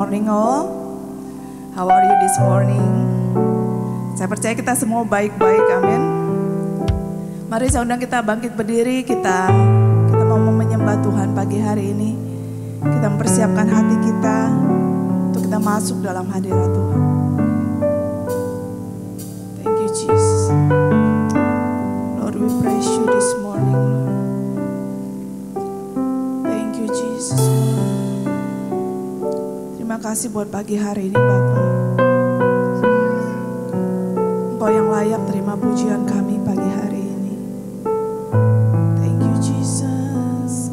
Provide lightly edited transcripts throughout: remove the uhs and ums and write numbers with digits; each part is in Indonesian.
morning all. How are you this morning? Saya percaya kita semua baik-baik, amin. Mari saya undang kita bangkit berdiri, kita mau menyembah Tuhan pagi hari ini. Kita mempersiapkan hati kita untuk kita masuk dalam hadirat Tuhan. Thank you Jesus. Lord, we praise you this morning, Lord. Thank you Jesus, Lord. Terima kasih buat pagi hari ini Bapa. Engkau yang layak terima pujian kami pagi hari ini. Thank you Jesus.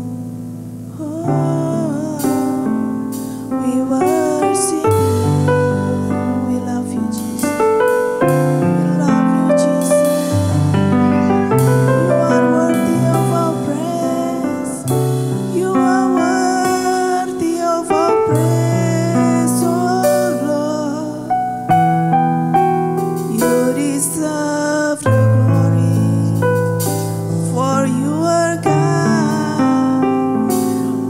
Oh, we worship you. We love you Jesus. We love you Jesus. You are worthy of our praise. You are worthy of our praise, oh Lord. You deserve the glory, for you are God.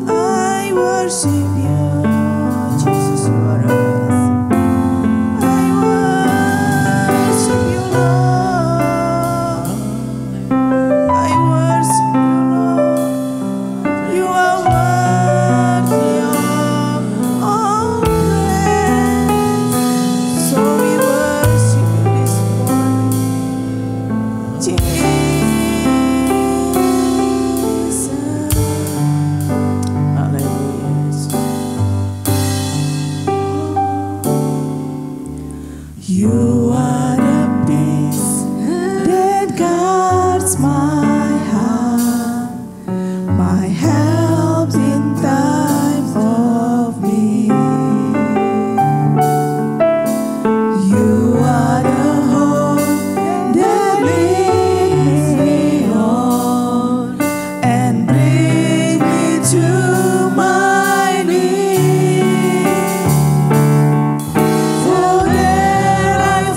I worship you, Jesus, you are amazing. I worship you, Lord. I worship you, Lord. You are worthy of all praise. So we worship you this morning, Jesus. Hallelujah. You are the peace that guards my heart, my help in time of need. You are the hope that leads me on and brings me to my knees. For there I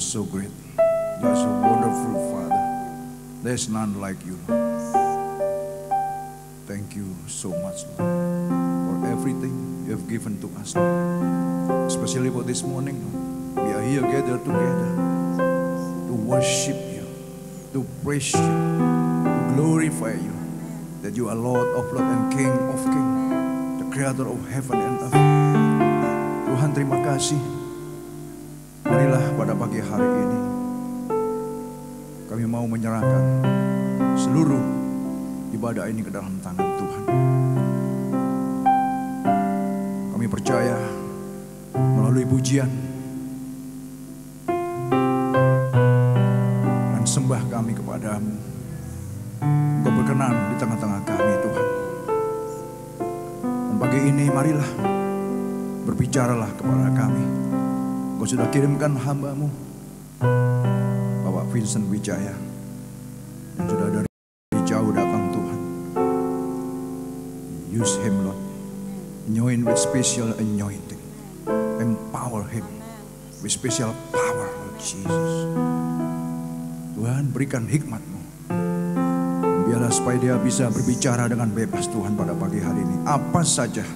So great. You are so wonderful, Father. There's none like you, Lord. Thank you so much, Lord, for everything you have given to us, Lord. Especially for this morning, Lord. We are here gathered together to worship you, to praise you, to glorify you, that you are Lord of Lords and King of Kings, the Creator of heaven and earth. Tuhan, terima kasih. Marilah pada pagi hari ini kami mau menyerahkan seluruh ibadah ini ke dalam tangan Tuhan. Kami percaya melalui pujian dan sembah kami kepadamu, Engkau berkenan di tengah-tengah kami, Tuhan. Dan pagi ini marilah berbicaralah kepada kami. Engkau sudah kirimkan hamba-Mu, Bapak Vincent Wijaya, yang sudah dari jauh datang, Tuhan. Use him, Lord. Anoint with special anointing. Empower him with special power, Lord Jesus. Tuhan berikan hikmat-Mu. Biarlah supaya dia bisa berbicara dengan bebas Tuhan pada pagi hari ini. Apa saja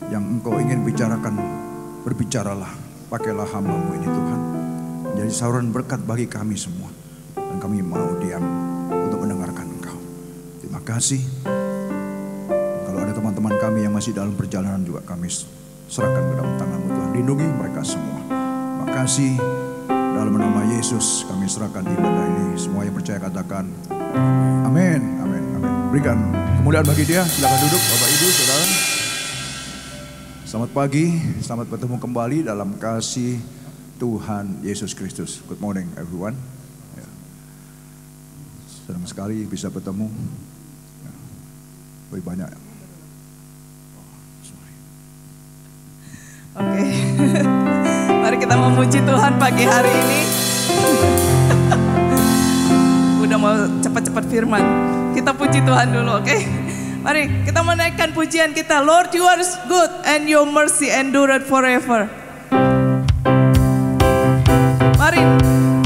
yang Engkau ingin bicarakan, berbicaralah. Pakailah hamba-Mu ini Tuhan. Menjadi saluran berkat bagi kami semua. Dan kami mau diam untuk mendengarkan Engkau. Terima kasih. Kalau ada teman-teman kami yang masih dalam perjalanan juga kami serahkan ke dalam tangan-Mu Tuhan. Lindungi mereka semua. Terima kasih. Dalam nama Yesus kami serahkan ibadah ini. Semua yang percaya katakan amin, amin, amin. Berikan kemuliaan bagi dia. Silakan duduk Bapak Ibu Saudara. Selamat pagi, selamat bertemu kembali dalam kasih Tuhan Yesus Kristus. Good morning everyone. Ya. Senang sekali bisa bertemu. Ya. Lebih banyak. Oke. Mari kita memuji Tuhan pagi hari ini. Udah mau cepat-cepat firman. Kita puji Tuhan dulu, oke? Mari kita menaikkan pujian kita. Lord, you are good and your mercy endured forever. Mari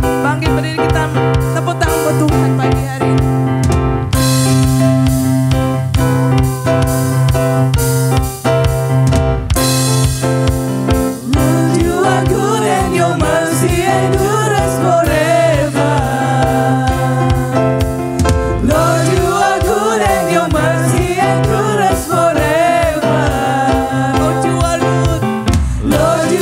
bangkit berdiri, kita tepuk tangan buat Tuhan pagi hari ini. Lord,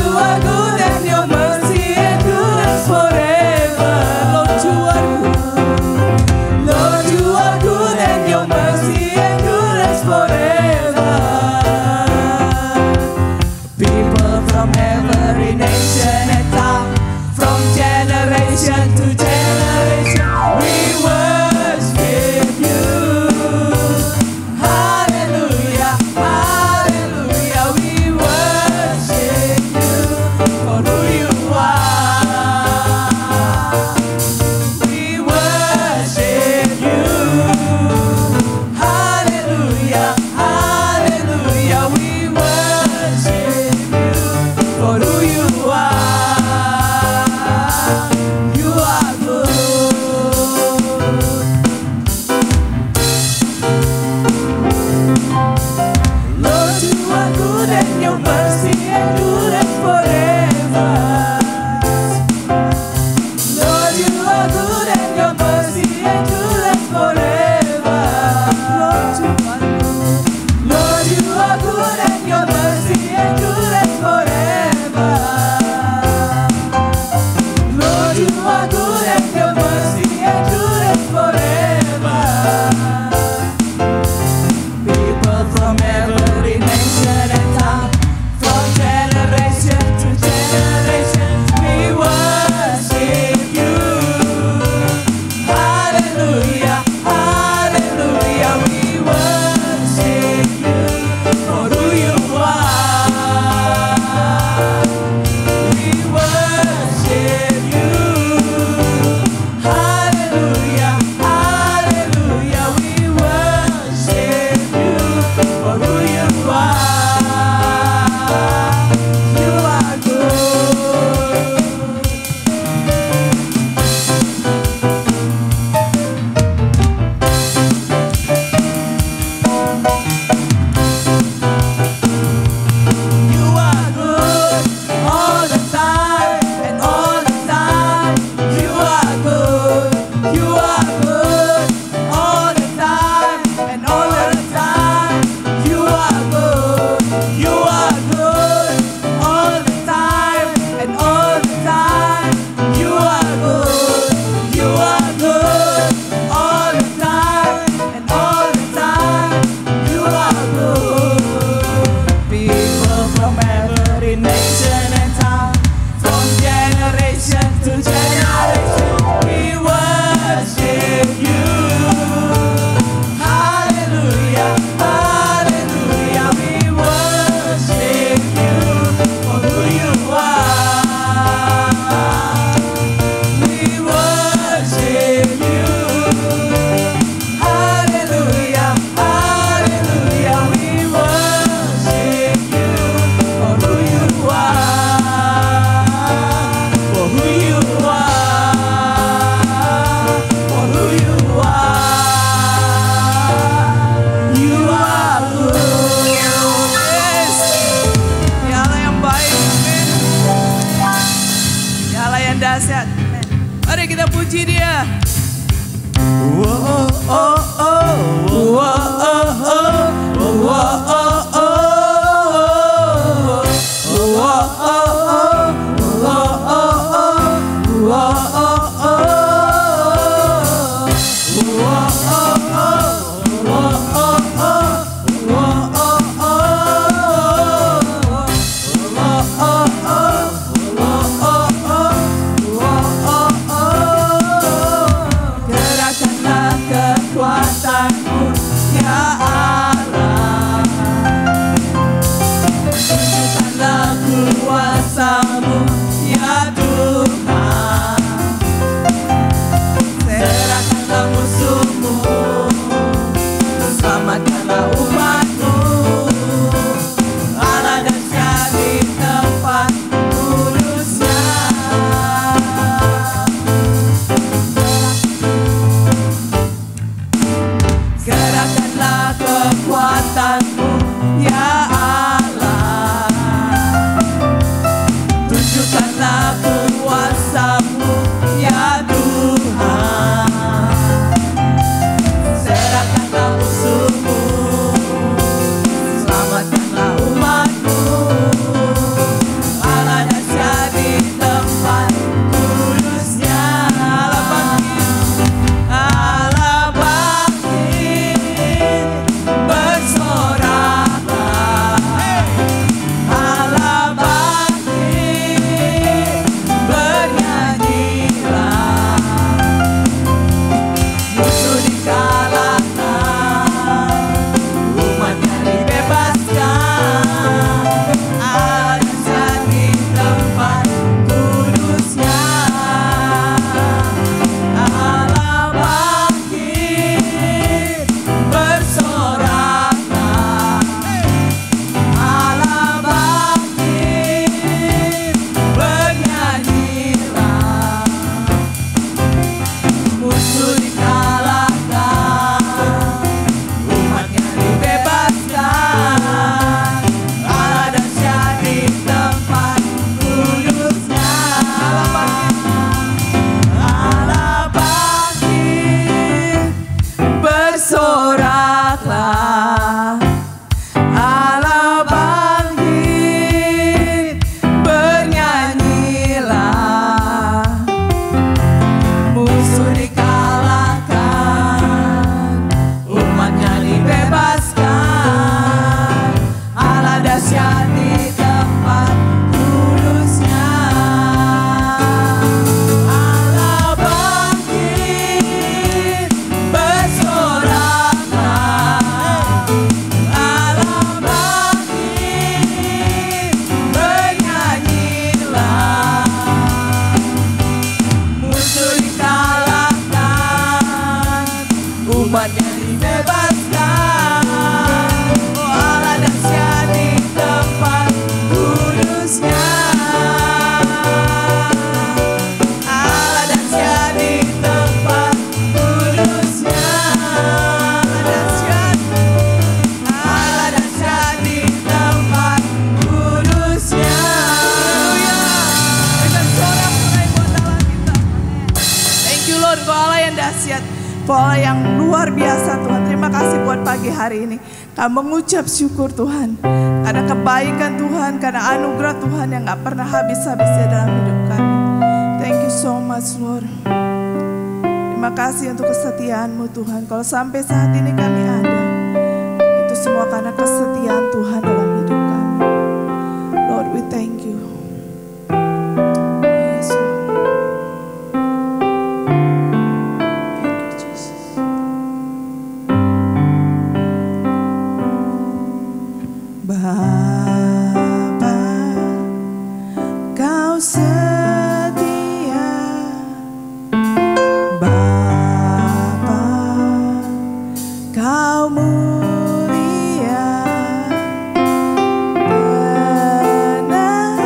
yang dahsyat. Mari kita puji Dia. Pola yang luar biasa Tuhan. Terima kasih buat pagi hari ini. Kami mengucap syukur Tuhan. Karena kebaikan Tuhan, karena anugerah Tuhan yang gak pernah habis-habisnya dalam hidup kami. Thank you so much Lord. Terima kasih untuk kesetiaan-Mu Tuhan. Kalau sampai saat ini kami ada, itu semua karena kesetiaan Tuhan dalam hidup kami. Lord, we thank you. Yes, Lord. Thank you, Jesus. Bapa, Kau setia. Bapa, Kau mulia. Tenang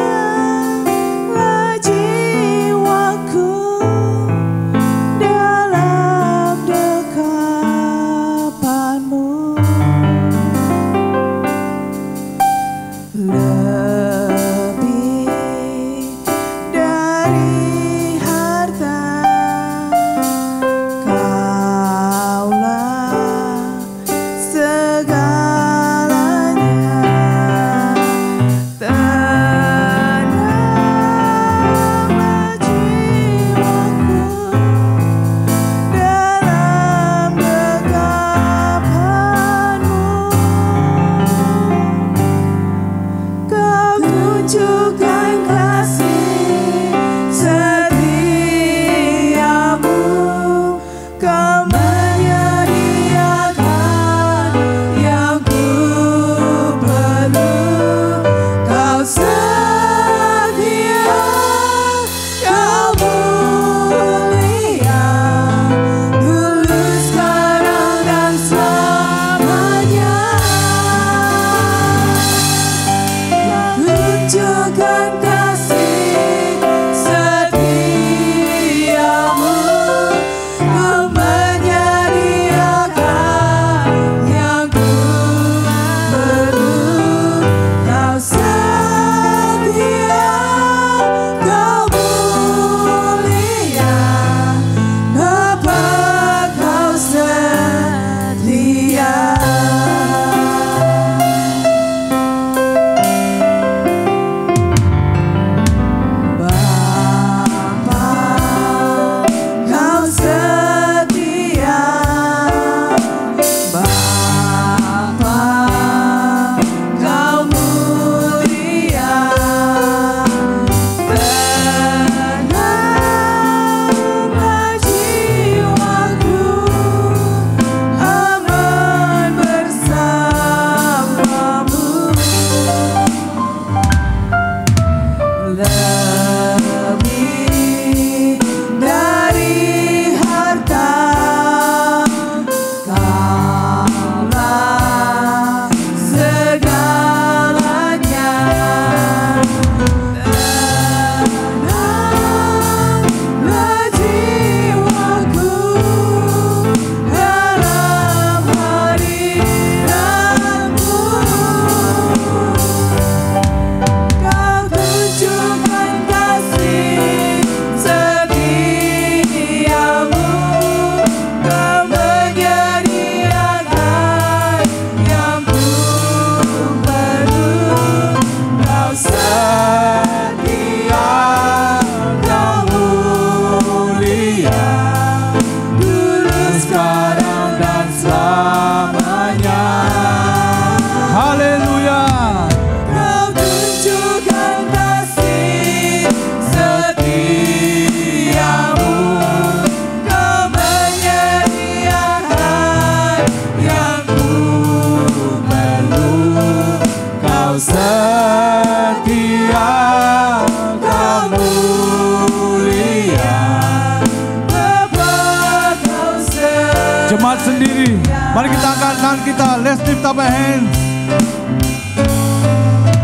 sendiri. Mari kita angkat tangan kita. Let's lift up our hands.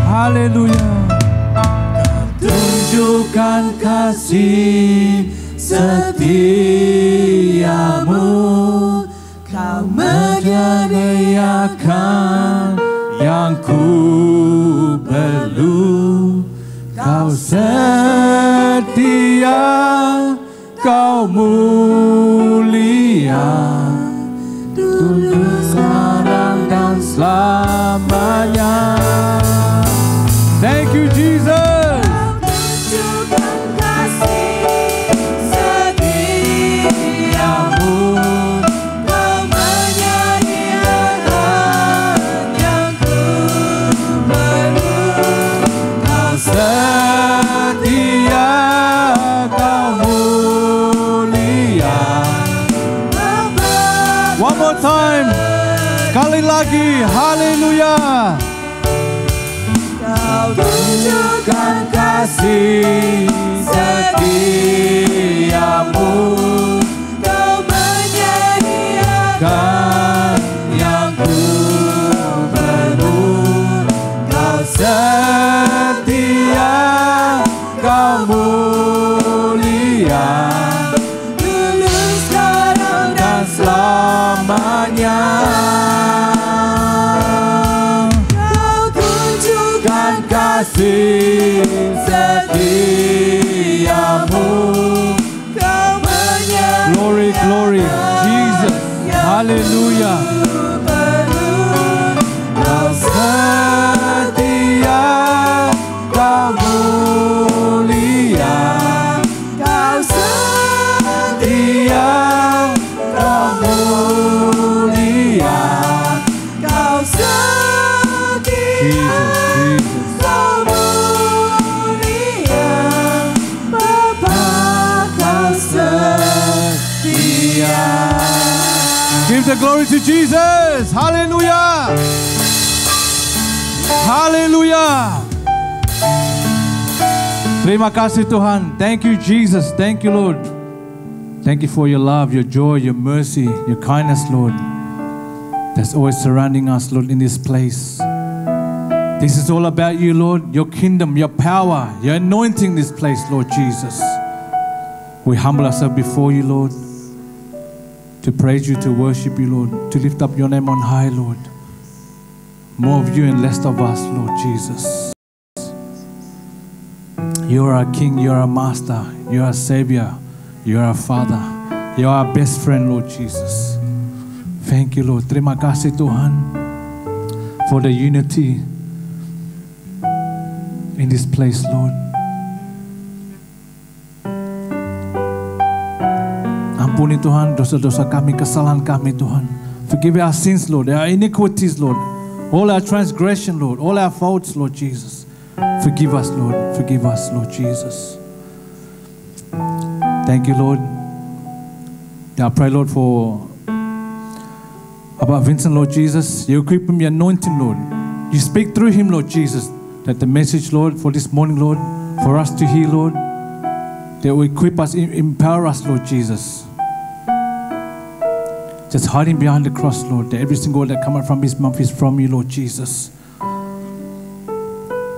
Haleluya. Tunjukkan kasih setiamu, kau menyediakan yang ku perlu. Kau setia, kau mulia, dulu, sekarang dan selamanya. Thank you, Jesus. One more time, kali lagi, haleluya. Kau tunjukkan kasih setiamu, kau menyediakan yang ku perlu. Kau setia, kau mulia, dulu, sekarang dan selamanya. Kau tunjukkan kasih setiamu, kau menyediakan. Glory, glory, Jesus, hallelujah. Kau setia, kau mulia, kau setia, kau mulia, kau setia, kau mulia, Bapa kau setia. Give the glory to Jesus. Hallelujah. Hallelujah. Terima kasih Tuhan. Thank you Jesus. Thank you Lord. Thank you for your love, your joy, your mercy, your kindness, Lord. That's always surrounding us, Lord, in this place. This is all about you, Lord. Your kingdom, your power, your anointing this place, Lord Jesus. We humble ourselves before you, Lord, to praise you, to worship you, Lord, to lift up your name on high, Lord. More of you and less of us, Lord Jesus. You are our King, you are our Master, you are our Savior, you are our Father, you are our best friend, Lord Jesus. Thank you, Lord. Terima kasih Tuhan for the unity in this place, Lord. Ampuni Tuhan dosa-dosa kami, kesalahan kami Tuhan. Forgive our sins, Lord, our iniquities, Lord, all our transgression, Lord, all our faults, Lord Jesus. Forgive us, Lord. Forgive us, Lord Jesus. Thank you, Lord. I pray, Lord, for about Vincent, Lord Jesus. You equip him, you anoint him, Lord. You speak through him, Lord Jesus. That the message, Lord, for this morning, Lord, for us to hear, Lord, that will equip us, empower us, Lord Jesus. Just hiding behind the cross, Lord, that every single word that comes out from his mouth is from you, Lord Jesus.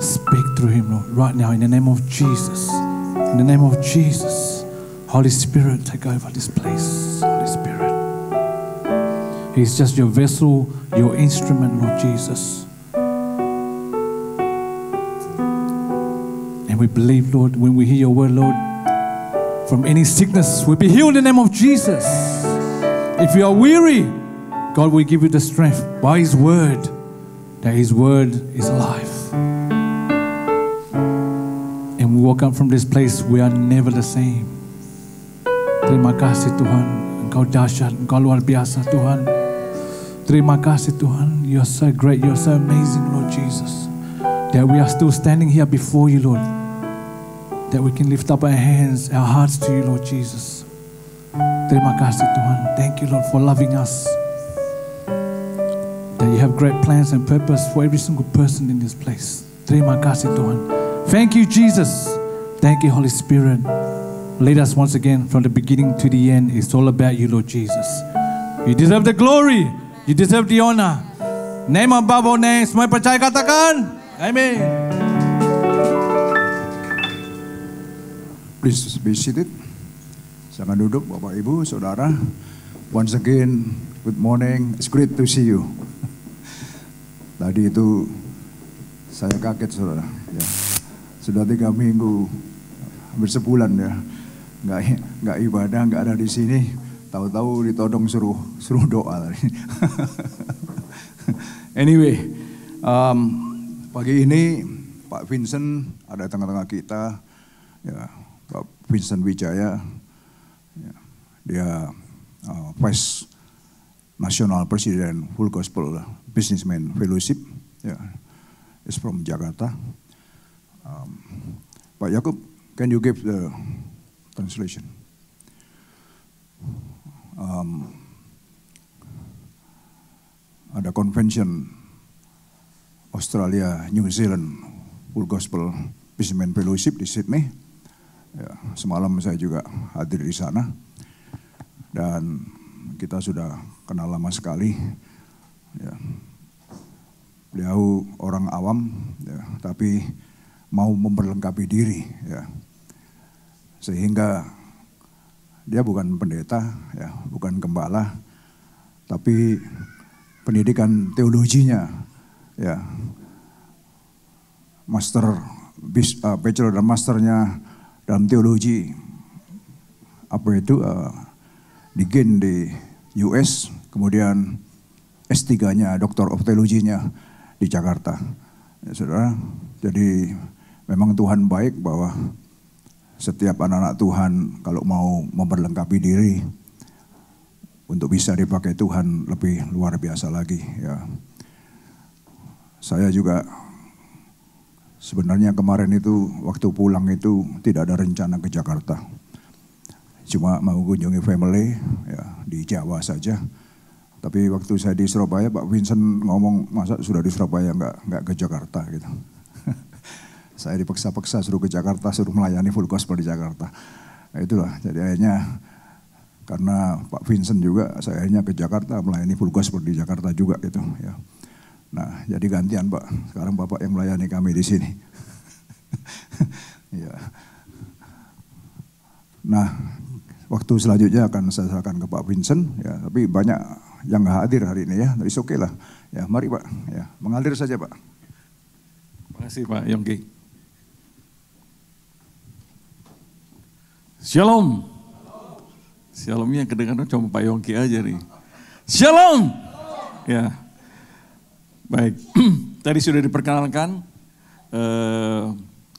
Speak through him, Lord, right now in the name of Jesus. In the name of Jesus. Holy Spirit, take over this place. Holy Spirit. He's just your vessel, your instrument, Lord Jesus. And we believe, Lord, when we hear your word, Lord, from any sickness, we'll be healed in the name of Jesus. If you are weary, God will give you the strength by His word, that His word is life. And we walk out from this place, we are never the same. Terima kasih Tuhan, Engkau dahsyat, Engkau luar biasa Tuhan. Terima kasih Tuhan, You are so great, You are so amazing, Lord Jesus. That we are still standing here before You, Lord. That we can lift up our hands, our hearts to You, Lord Jesus. Terima kasih Tuhan. Thank You, Lord, for loving us. That You have great plans and purpose for every single person in this place. Terima kasih Tuhan. Thank You, Jesus. Thank You, Holy Spirit. Lead us once again from the beginning to the end. It's all about You, Lord Jesus. You deserve the glory. You deserve the honor. Name above all names. Semua percaya katakan. Amen. Please be seated. Silakan duduk Bapak Ibu, Saudara. Once again, good morning. It's great to see you. Tadi itu saya kaget Saudara. Ya. Sudah 3 minggu, hampir sebulan ya. Nggak ibadah, nggak ada di sini. Tahu-tahu ditodong suruh doa tadi. Anyway, pagi ini Pak Vincent ada di tengah-tengah kita. Ya, Pak Vincent Wijaya, ya, dia Vice National President Full Gospel Businessman Fellowship, ya, is from Jakarta. Pak Yakub, can you give the translation? Ada convention Australia, New Zealand Full Gospel Businessman Fellowship di Sydney. Ya, semalam saya juga hadir di sana dan kita sudah kenal lama sekali. Ya. Beliau orang awam, ya, tapi mau memperlengkapi diri, ya. Sehingga dia bukan pendeta, ya, bukan gembala, tapi pendidikan teologinya, ya, bachelor dan masternya dalam teologi, apa itu, digain di US, kemudian S3-nya, Doctor of Theology-nya di Jakarta. Ya, Saudara, jadi memang Tuhan baik bahwa setiap anak-anak Tuhan kalau mau memperlengkapi diri untuk bisa dipakai Tuhan lebih luar biasa lagi. Ya. Saya juga sebenarnya kemarin itu waktu pulang itu tidak ada rencana ke Jakarta. Cuma mau kunjungi family, ya, di Jawa saja. Tapi waktu saya di Surabaya, Pak Vincent ngomong, masa sudah di Surabaya nggak ke Jakarta gitu. Saya dipaksa-paksa suruh ke Jakarta, suruh melayani Full Gospel di Jakarta. Nah, itulah, jadi akhirnya karena Pak Vincent juga, saya akhirnya ke Jakarta melayani Full Gospel di Jakarta juga gitu. Ya. Nah, jadi gantian Pak, sekarang Bapak yang melayani kami di sini. Ya. Nah, waktu selanjutnya akan saya serahkan ke Pak Vincent, ya, tapi banyak yang nggak hadir hari ini ya, tapi oke lah. Ya, mari Pak, ya, mengalir saja Pak. Terima kasih Pak Yongki. Shalom. Shalomnya kedengaran cuma Pak Yongki aja nih. Shalom. Ya, baik. Tadi sudah diperkenalkan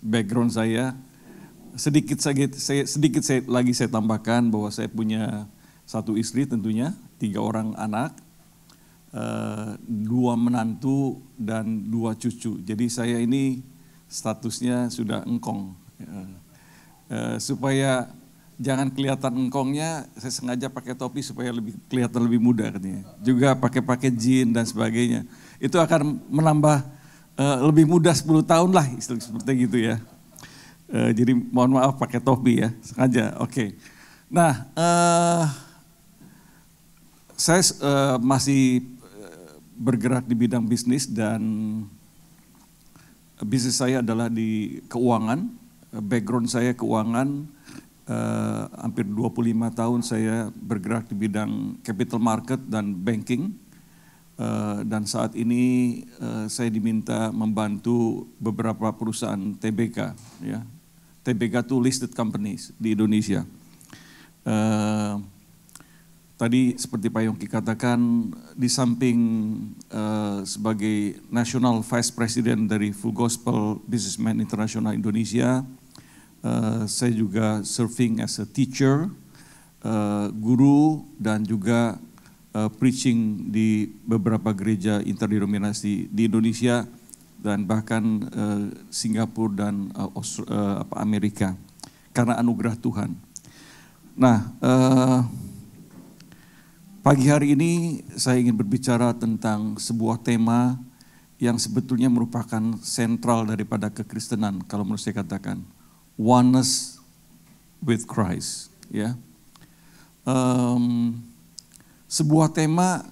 background saya. Sedikit lagi saya tambahkan bahwa saya punya 1 istri tentunya, 3 orang anak, 2 menantu dan 2 cucu. Jadi saya ini statusnya sudah engkong. Supaya jangan kelihatan engkongnya, saya sengaja pakai topi supaya kelihatan lebih muda katanya. Juga pakai jin dan sebagainya. Itu akan menambah lebih muda 10 tahun lah, seperti gitu ya. Jadi mohon maaf pakai topi ya, sengaja. Oke. Nah, saya masih bergerak di bidang bisnis dan bisnis saya adalah di keuangan. Background saya keuangan, hampir 25 tahun saya bergerak di bidang capital market dan banking. Dan saat ini saya diminta membantu beberapa perusahaan TBK, ya. TBK itu listed companies di Indonesia. Tadi seperti Pak Yongki katakan, di samping sebagai National Vice President dari Full Gospel Businessman International Indonesia, saya juga serving as a teacher, guru, dan juga preaching di beberapa gereja interdenominasi di Indonesia dan bahkan Singapura dan Amerika karena anugerah Tuhan. Nah, pagi hari ini saya ingin berbicara tentang sebuah tema yang sebetulnya merupakan sentral daripada kekristenan, kalau menurut saya katakan, oneness with Christ. Ya, Sebuah tema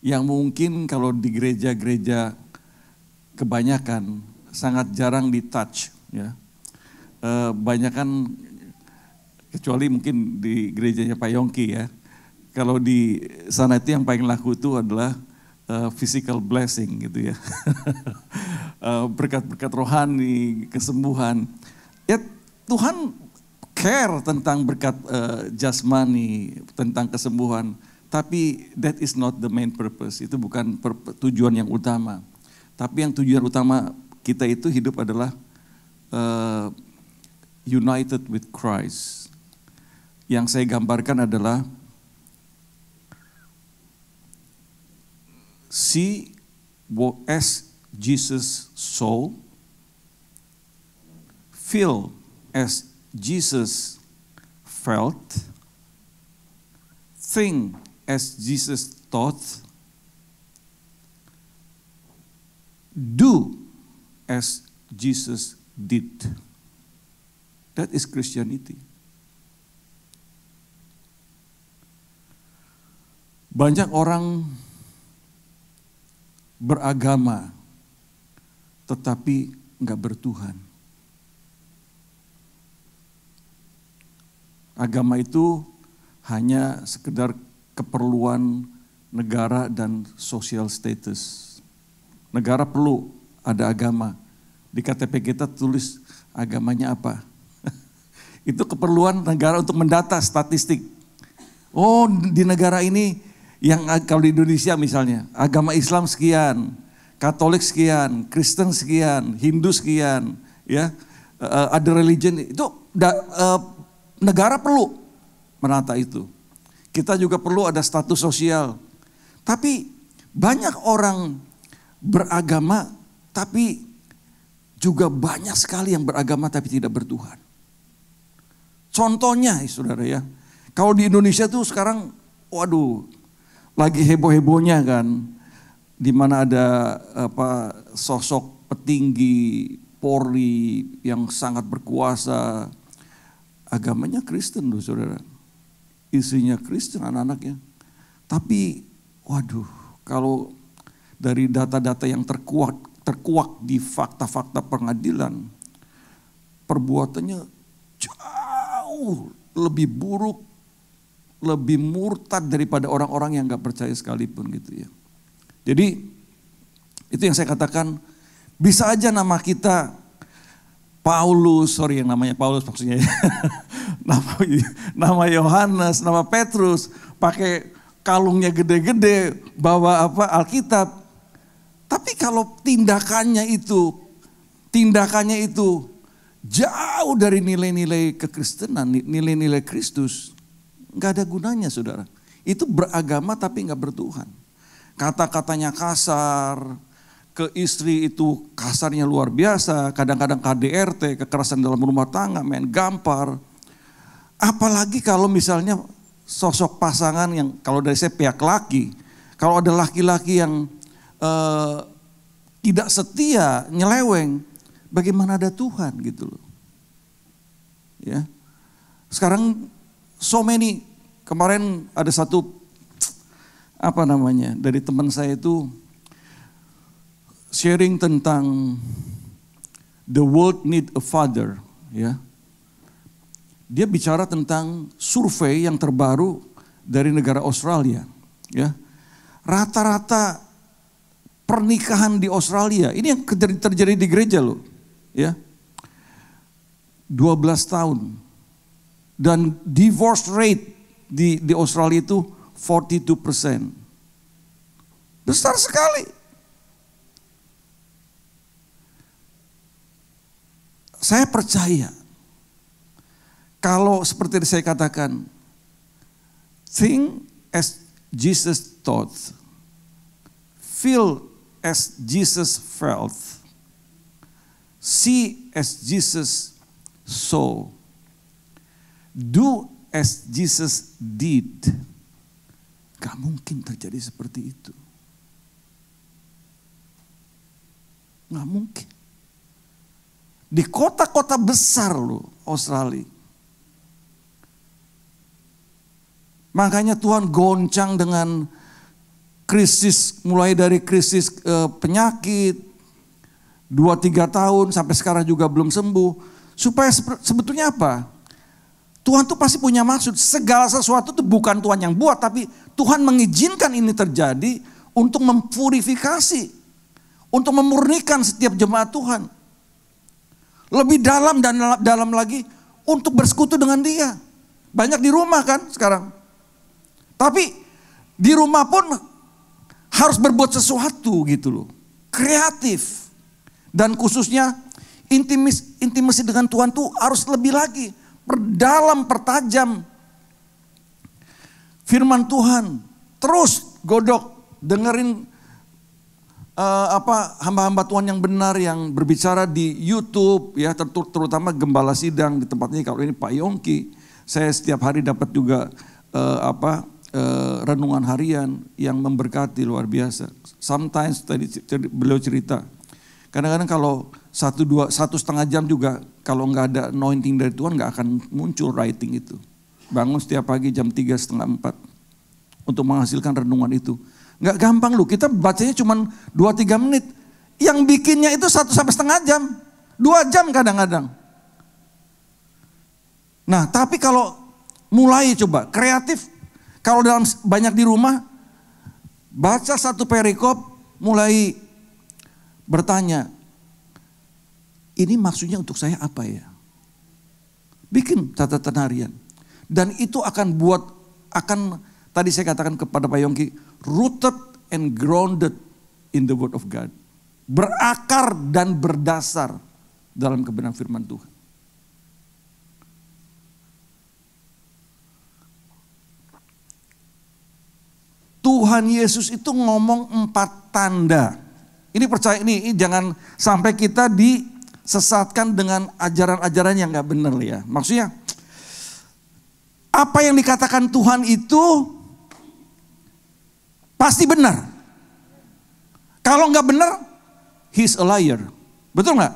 yang mungkin kalau di gereja-gereja kebanyakan sangat jarang di-touch. Ya. Banyakan, kecuali mungkin di gerejanya Pak Yongki ya. Kalau di sana itu yang paling laku itu adalah physical blessing gitu ya. Berkat-berkat rohani, kesembuhan. Ya Tuhan care tentang berkat jasmani, tentang kesembuhan. Tapi that is not the main purpose. Itu bukan tujuan yang utama. Tapi yang tujuan utama kita itu hidup adalah united with Christ. Yang saya gambarkan adalah see as Jesus saw, feel as Jesus felt, think as Jesus thought, do as Jesus did. That is Christianity. Banyak orang beragama tetapi enggak bertuhan. Agama itu hanya sekedar keperluan negara dan social status. Negara perlu ada agama. Di KTP kita tulis agamanya apa. Itu keperluan negara untuk mendata statistik. Oh, di negara ini yang kalau di Indonesia misalnya, agama Islam sekian, Katolik sekian, Kristen sekian, Hindu sekian, ya, ada religion itu negara perlu menata itu. Kita juga perlu ada status sosial. Tapi banyak orang beragama, tapi juga banyak sekali yang beragama tapi tidak bertuhan. Contohnya, saudara ya, kalau di Indonesia tuh sekarang, waduh, lagi heboh-hebohnya kan, di mana ada sosok petinggi Polri yang sangat berkuasa, agamanya Kristen loh saudara, isinya Kristen anak-anaknya. Tapi, waduh, kalau dari data-data yang terkuak di fakta-fakta pengadilan, perbuatannya jauh lebih buruk, lebih murtad daripada orang-orang yang gak percaya sekalipun gitu ya. Jadi itu yang saya katakan, bisa aja nama kita Paulus, yang namanya Paulus maksudnya ya. Nama Yohanes, nama Petrus, pakai kalungnya gede-gede, bawa Alkitab. Tapi kalau tindakannya itu jauh dari nilai-nilai kekristenan, nilai-nilai Kristus, nggak ada gunanya saudara. Itu beragama tapi nggak bertuhan. Kata-katanya kasar, ke istri itu kasarnya luar biasa, kadang-kadang KDRT, kekerasan dalam rumah tangga, main gampar. Apalagi kalau misalnya sosok pasangan yang, kalau dari saya pihak laki, kalau ada laki-laki yang tidak setia, nyeleweng, bagaimana ada Tuhan gitu loh. Ya. Sekarang so many, kemarin ada satu dari teman saya itu sharing tentang the world need a father, ya. Dia bicara tentang survei yang terbaru dari negara Australia, ya. Rata-rata pernikahan di Australia, ini yang terjadi di gereja loh, ya. 12 tahun. Dan divorce rate di Australia itu 42%. Besar sekali. Saya percaya, kalau seperti yang saya katakan, think as Jesus thought, feel as Jesus felt, see as Jesus saw, do as Jesus did. Gak mungkin terjadi seperti itu. Gak mungkin. Di kota-kota besar loh Australia. Makanya Tuhan goncang dengan krisis, mulai dari krisis penyakit, 2-3 tahun sampai sekarang juga belum sembuh. Supaya sebetulnya apa? Tuhan tuh pasti punya maksud. Segala sesuatu itu bukan Tuhan yang buat, tapi Tuhan mengizinkan ini terjadi untuk mempurifikasi, untuk memurnikan setiap jemaat Tuhan. Lebih dalam dan dalam lagi untuk bersekutu dengan Dia. Banyak di rumah kan sekarang. Tapi di rumah pun harus berbuat sesuatu gitu loh. Kreatif. Dan khususnya intimasi dengan Tuhan tuh harus lebih lagi. Perdalam, pertajam firman Tuhan. Terus godok, dengerin hamba-hamba Tuhan yang benar yang berbicara di YouTube ya, terutama Gembala Sidang di tempat ini. Kalau ini Pak Yongki, saya setiap hari dapat juga renungan harian yang memberkati luar biasa. Sometimes tadi beliau cerita, kadang-kadang kalau 1,5 jam juga kalau nggak ada anointing dari Tuhan nggak akan muncul writing itu. Bangun setiap pagi jam 3:30, 4 untuk menghasilkan renungan itu. Nggak gampang loh, kita bacanya cuma 2-3 menit. Yang bikinnya itu 1,5 jam, 2 jam kadang-kadang. Nah tapi kalau mulai coba kreatif, kalau dalam banyak di rumah, baca 1 perikop, mulai bertanya, ini maksudnya untuk saya apa ya? Bikin catatan harian. Dan itu akan tadi saya katakan kepada Pak Yongki, rooted and grounded in the word of God. Berakar dan berdasar dalam kebenaran firman Tuhan. Tuhan Yesus itu ngomong 4 tanda. Ini percaya, ini jangan sampai kita disesatkan dengan ajaran-ajaran yang gak benar ya. Maksudnya, apa yang dikatakan Tuhan itu pasti benar. Kalau nggak benar, he's a liar. Betul nggak?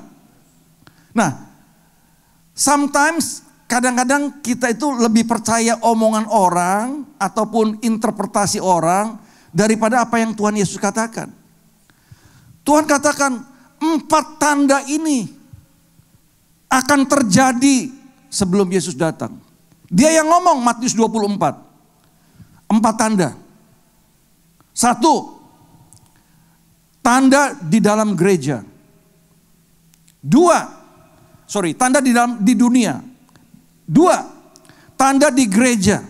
Nah, sometimes kadang-kadang kita itu lebih percaya omongan orang ataupun interpretasi orang daripada apa yang Tuhan Yesus katakan. Tuhan katakan 4 tanda ini akan terjadi sebelum Yesus datang. Dia yang ngomong, Matius 24. 4 tanda. 1, tanda di dalam gereja. 2, tanda di dunia. 2, tanda di gereja.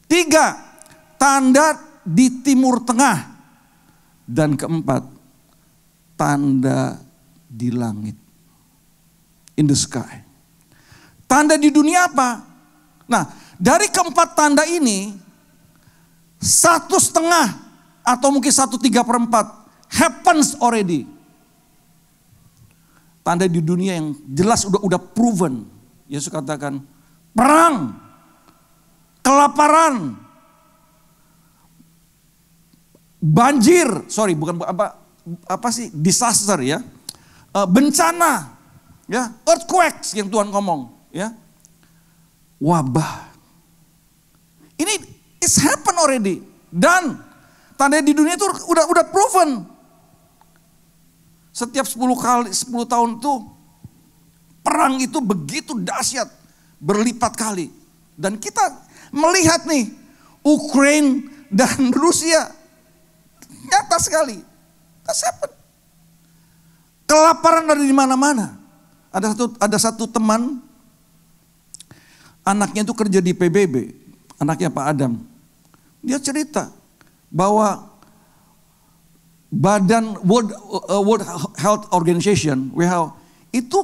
3, tanda di Timur Tengah. Dan keempat, tanda di langit. In the sky. Tanda di dunia apa? Nah, dari keempat tanda ini, 1/2 atau mungkin 1/3/4 happens already. Tanda di dunia yang jelas udah proven. Yesus katakan perang, kelaparan, banjir, disaster ya, bencana, ya, earthquakes yang Tuhan ngomong, ya, wabah. Ini it's happen already. Dan tanda di dunia itu udah proven. Setiap 10 tahun itu perang itu begitu dahsyat, berlipat kali. Dan kita melihat nih Ukraina dan Rusia nyata sekali. That's happen. Kelaparan ada di mana-mana. Ada satu teman, anaknya itu kerja di PBB, anaknya Pak Adam. Dia cerita bahwa Badan World Health Organization (WHO) itu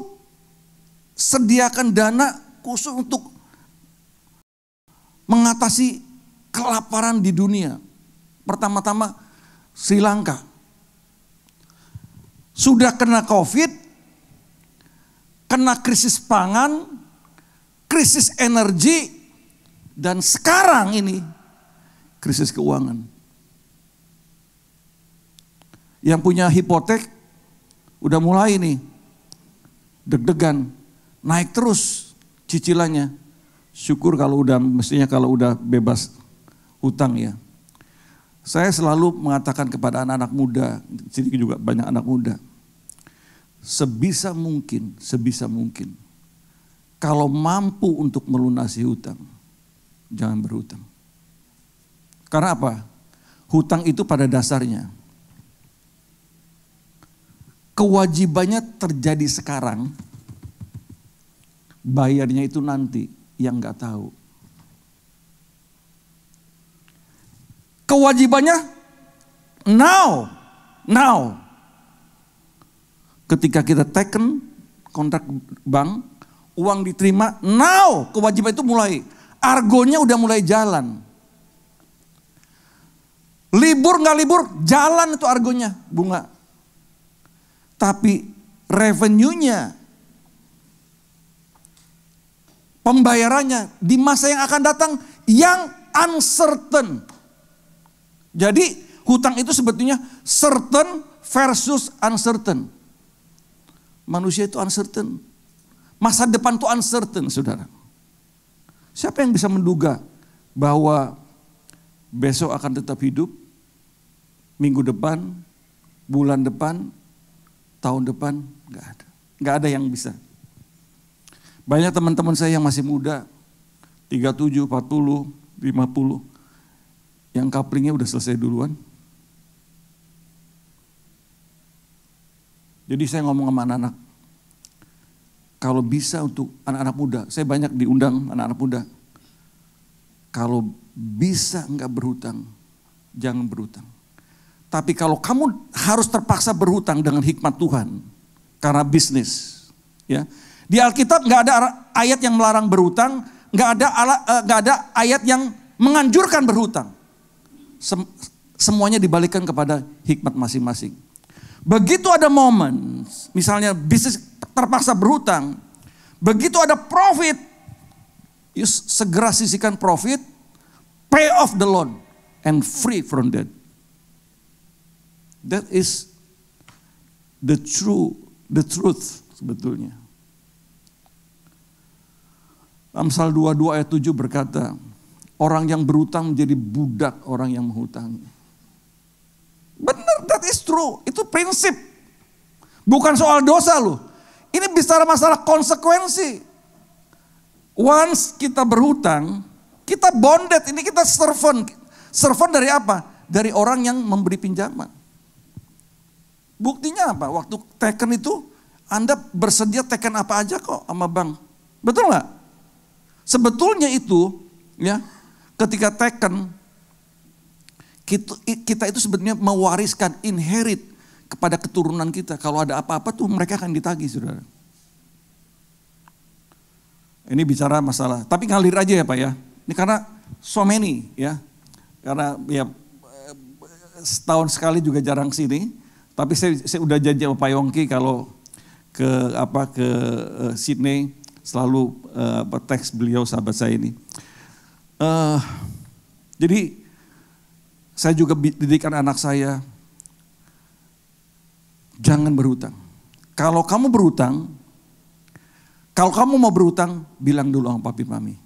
sediakan dana khusus untuk mengatasi kelaparan di dunia. Pertama-tama Sri Lanka. Sudah kena COVID, kena krisis pangan, krisis energi, dan sekarang ini krisis keuangan. Yang punya hipotek udah mulai nih deg-degan, naik terus cicilannya. Syukur mestinya kalau udah bebas hutang ya. Saya selalu mengatakan kepada anak-anak muda, di sini juga banyak anak muda. Sebisa mungkin, kalau mampu untuk melunasi hutang, jangan berhutang. Karena apa? Hutang itu pada dasarnya kewajibannya terjadi sekarang, bayarnya itu nanti yang nggak tahu. Kewajibannya now. Ketika kita taken kontrak bank, uang diterima, now kewajiban itu mulai. Argonya udah mulai jalan. Libur nggak libur, jalan itu argonya, bunga. Tapi revenue-nya, pembayarannya di masa yang akan datang yang uncertain. Jadi hutang itu sebetulnya certain versus uncertain. Manusia itu uncertain. Masa depan itu uncertain, saudara. Siapa yang bisa menduga bahwa besok akan tetap hidup, minggu depan, bulan depan, tahun depan? Gak ada. Gak ada yang bisa. Banyak teman-teman saya yang masih muda, 37, 40, 50, yang couplingnya udah selesai duluan. Jadi saya ngomong sama anak-anak, kalau bisa untuk anak-anak muda, saya banyak diundang anak-anak muda, kalau bisa enggak berhutang, jangan berhutang. Tapi kalau kamu harus terpaksa berhutang dengan hikmat Tuhan, karena bisnis, ya. Di Alkitab nggak ada ayat yang melarang berhutang, nggak ada ayat yang menganjurkan berhutang. Semuanya dibalikkan kepada hikmat masing-masing. Begitu ada momen, misalnya bisnis terpaksa berhutang, begitu ada profit, segera sisihkan profit, pay off the loan, and free from debt. That is the truth sebetulnya. Amsal 22 ayat 7 berkata, orang yang berhutang menjadi budak orang yang menghutangi. Benar, that is true. Itu prinsip. Bukan soal dosa loh. Ini bicara masalah konsekuensi. Once kita berhutang, kita bonded, ini kita servant. Servant dari apa? Dari orang yang memberi pinjaman. Buktinya apa? Waktu taken itu, Anda bersedia taken apa aja kok sama bank. Betul nggak? Sebetulnya itu, ya, ketika taken, kita itu sebetulnya mewariskan, inherit kepada keturunan kita. Kalau ada apa-apa tuh mereka akan ditagih, saudara. Ini bicara masalah, tapi ngalir aja ya Pak ya. Ini karena so many ya. Karena ya setahun sekali juga jarang sini. Tapi saya udah janji sama Pak Yongki kalau ke Sydney selalu teks beliau sahabat saya ini. Jadi saya juga didikan anak saya, jangan berhutang. Kalau kamu berhutang, kalau kamu mau berhutang, bilang dulu sama papi mami.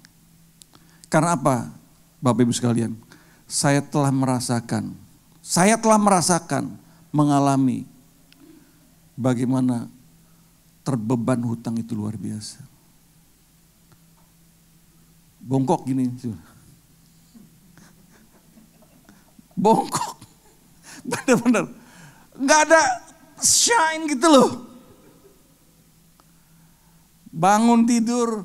Karena apa, Bapak Ibu sekalian? Saya telah merasakan, mengalami bagaimana terbeban hutang itu luar biasa. Bongkok gini. Bongkok. Bener-bener. Gak ada shine gitu loh. Bangun tidur.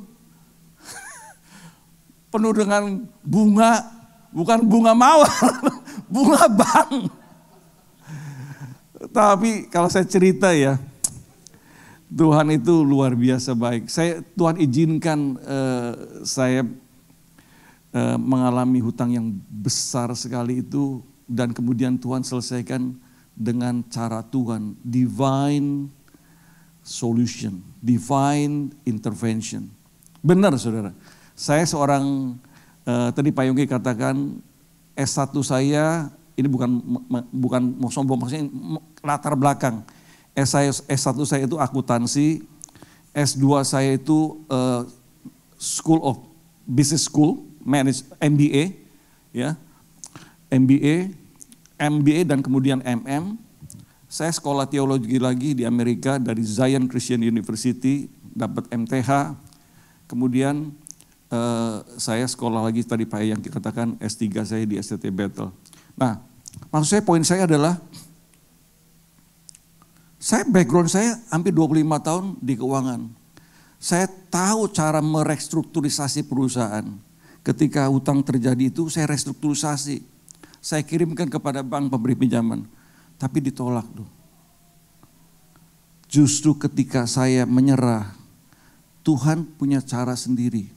Penuh dengan bunga. Bukan bunga mawar. Bunga bank. Tapi kalau saya cerita ya. Tuhan itu luar biasa baik. Tuhan izinkan saya mengalami hutang yang besar sekali itu. Dan kemudian Tuhan selesaikan dengan cara Tuhan. Divine solution. Divine intervention. Benar saudara. Saya seorang, tadi Pak Yongki katakan S1 saya, ini bukan mau sombong, maksudnya latar belakang. S1 saya itu akuntansi, S2 saya itu School of business school, MBA, ya, MBA dan kemudian MM. Saya sekolah teologi lagi di Amerika dari Zion Christian University, dapat MTH. Kemudian saya sekolah lagi tadi Pak yang dikatakan S3 saya di STT Bethel. Nah, maksud saya poin saya adalah background saya hampir 25 tahun di keuangan. Saya tahu cara merestrukturisasi perusahaan. Ketika hutang terjadi itu saya restrukturisasi. Saya kirimkan kepada bank pemberi pinjaman. Tapi ditolak tuh. Justru ketika saya menyerah, Tuhan punya cara sendiri.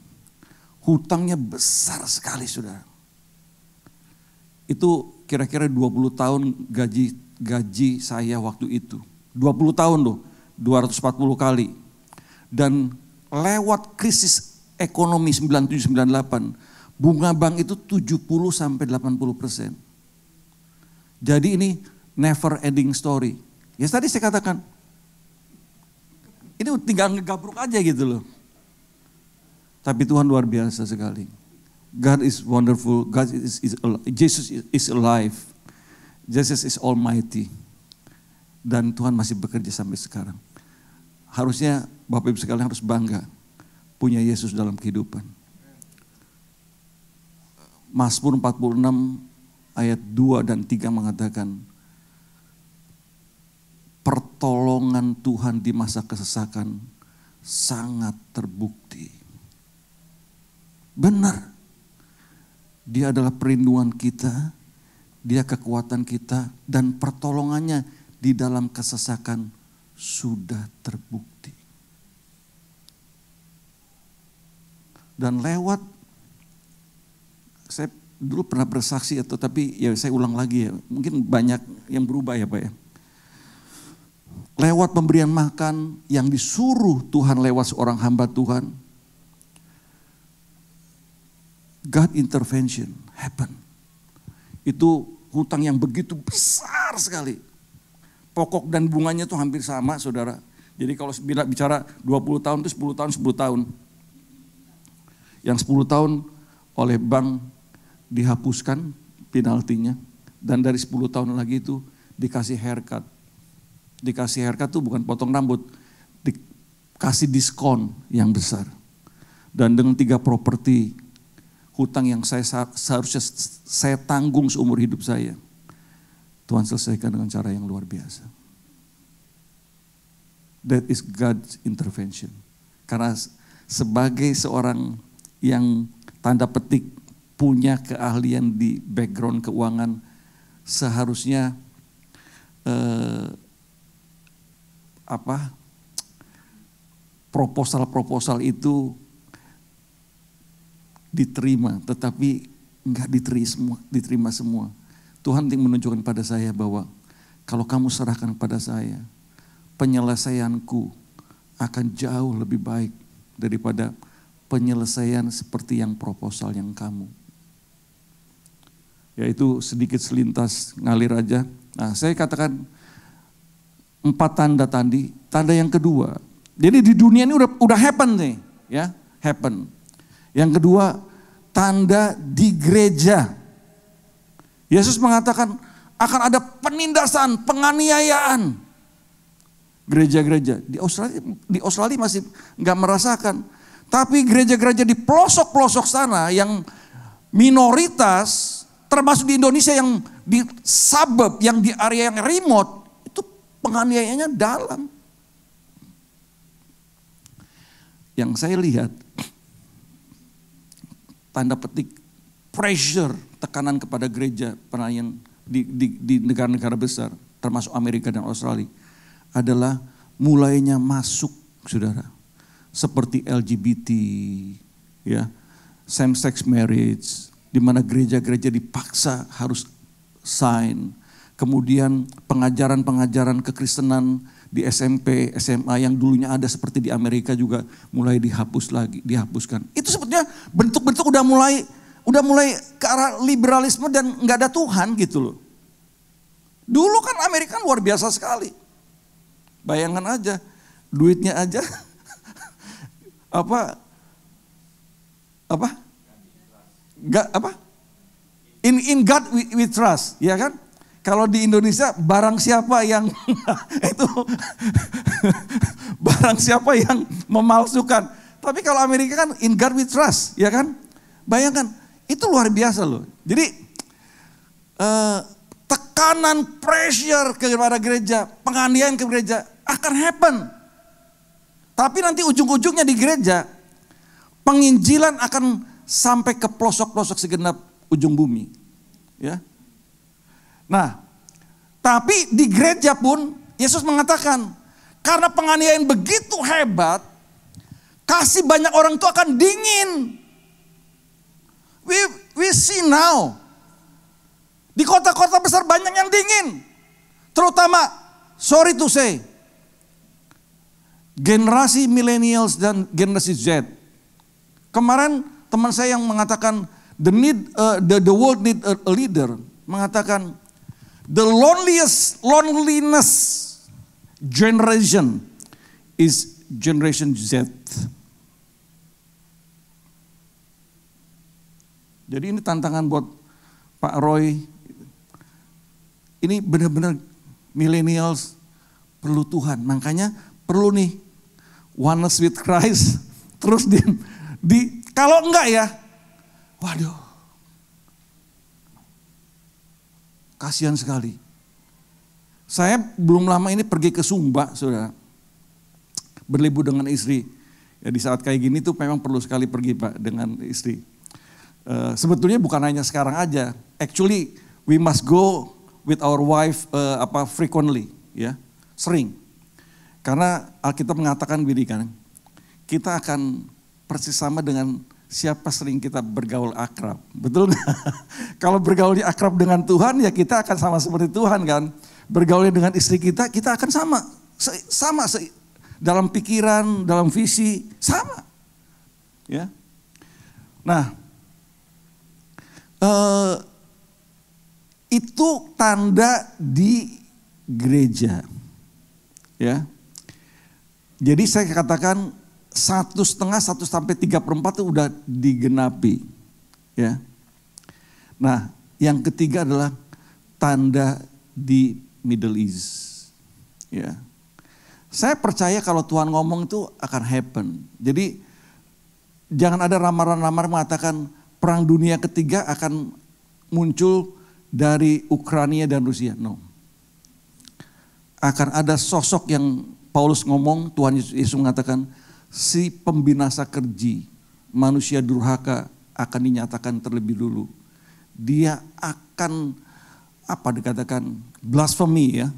Hutangnya besar sekali saudara. Itu kira-kira 20 tahun gaji saya waktu itu. 20 tahun loh, 240 kali. Dan lewat krisis ekonomi 97-98, bunga bank itu 70-80%. Jadi ini never ending story. Ya tadi saya katakan, ini tinggal ngegabruk aja gitu loh. Tapi Tuhan luar biasa sekali. God is wonderful, Jesus is alive, Jesus is almighty. Dan Tuhan masih bekerja sampai sekarang. Harusnya Bapak Ibu sekalian harus bangga punya Yesus dalam kehidupan. Mazmur 46 ayat 2 dan 3 mengatakan, pertolongan Tuhan di masa kesesakan sangat terbukti. Benar, Dia adalah perlindungan kita, Dia kekuatan kita, dan pertolongannya di dalam kesesakan sudah terbukti. Dan lewat, saya dulu pernah bersaksi tapi ya saya ulang lagi ya, mungkin banyak yang berubah ya Pak ya. Lewat pemberian makan yang disuruh Tuhan lewat seorang hamba Tuhan, God intervention happen. Itu hutang yang begitu besar sekali. Pokok dan bunganya itu hampir sama saudara. Jadi kalau bicara 20 tahun itu 10 tahun, 10 tahun. Yang 10 tahun oleh bank dihapuskan penaltinya. Dan dari 10 tahun lagi itu dikasih haircut. Dikasih haircut itu bukan potong rambut. Dikasih diskon yang besar. Dan dengan 3 properti hutang yang seharusnya saya tanggung seumur hidup saya. Tuhan selesaikan dengan cara yang luar biasa. That is God's intervention. Karena sebagai seorang yang tanda petik punya keahlian di background keuangan, seharusnya proposal-proposal itu diterima, tetapi enggak diterima semua. Tuhan menunjukkan pada saya bahwa kalau kamu serahkan pada saya, penyelesaianku akan jauh lebih baik daripada penyelesaian seperti yang proposal yang kamu. Yaitu sedikit selintas ngalir aja. Nah, saya katakan 4 tanda tadi. Tanda yang kedua, jadi di dunia ini udah happen nih, ya, happen. Yang kedua, tanda di gereja. Yesus mengatakan akan ada penindasan, penganiayaan. Gereja-gereja di Australia masih nggak merasakan, tapi gereja-gereja di pelosok-pelosok sana yang minoritas, termasuk di Indonesia yang di suburb, yang di area yang remote, itu penganiayaannya dalam. Yang saya lihat, tanda petik pressure, tekanan kepada gereja pelayan di negara-negara besar, termasuk Amerika dan Australia, adalah mulainya masuk, saudara, seperti LGBT, ya, same-sex marriage, di mana gereja-gereja dipaksa harus sign. Kemudian pengajaran-pengajaran kekristenan di SMP, SMA yang dulunya ada seperti di Amerika juga mulai dihapuskan. Itu sebetulnya bentuk-bentuk udah mulai ke arah liberalisme dan nggak ada Tuhan gitu loh. Dulu kan Amerika luar biasa sekali. Bayangkan aja, duitnya aja apa In God we trust, ya kan? Kalau di Indonesia barang siapa yang itu barang siapa yang memalsukan. Tapi kalau Amerika kan in God we trust, ya kan? Bayangkan, itu luar biasa loh. Jadi tekanan, pressure kepada gereja, penganiayaan ke gereja akan happen. Tapi nanti ujung-ujungnya di gereja, penginjilan akan sampai ke pelosok-pelosok segenap ujung bumi. Ya. Nah, tapi di gereja pun Yesus mengatakan, karena penganiayaan begitu hebat, kasih banyak orang itu akan dingin. We see now, di kota-kota besar banyak yang dingin. Terutama, sorry to say, generasi millennials dan generasi Z. Kemarin teman saya yang mengatakan the world need a leader, mengatakan the loneliness generation is generation Z. Jadi ini tantangan buat Pak Roy. Ini benar-benar millennials perlu Tuhan. Makanya perlu nih oneness with Christ. Terus kalau enggak ya, waduh, kasihan sekali. Saya belum lama ini pergi ke Sumba, saudara, berlibur dengan istri. Ya, di saat kayak gini tuh memang perlu sekali pergi Pak dengan istri. Sebetulnya bukan hanya sekarang aja. Actually, we must go with our wife frequently, ya, sering. Karena Alkitab mengatakan begini kan, kita akan persis sama dengan siapa sering kita bergaul akrab. Betul nggak? Kalau bergaulnya akrab dengan Tuhan, ya kita akan sama seperti Tuhan kan. Bergaulnya dengan istri kita akan sama dalam pikiran, dalam visi, sama. Ya. Nah, itu tanda di gereja. Ya. Jadi saya katakan 1,5 sampai 3/4 itu udah digenapi. Ya. Nah, yang ketiga adalah tanda di Middle East. Ya. Saya percaya kalau Tuhan ngomong itu akan happen. Jadi jangan ada ramalan-ramalan mengatakan perang dunia ketiga akan muncul dari Ukraina dan Rusia. No. Akan ada sosok yang Paulus ngomong, Tuhan Yesus mengatakan, si pembinasa keji, manusia durhaka akan dinyatakan terlebih dulu. Dia akan, dikatakan, blasfemi ya.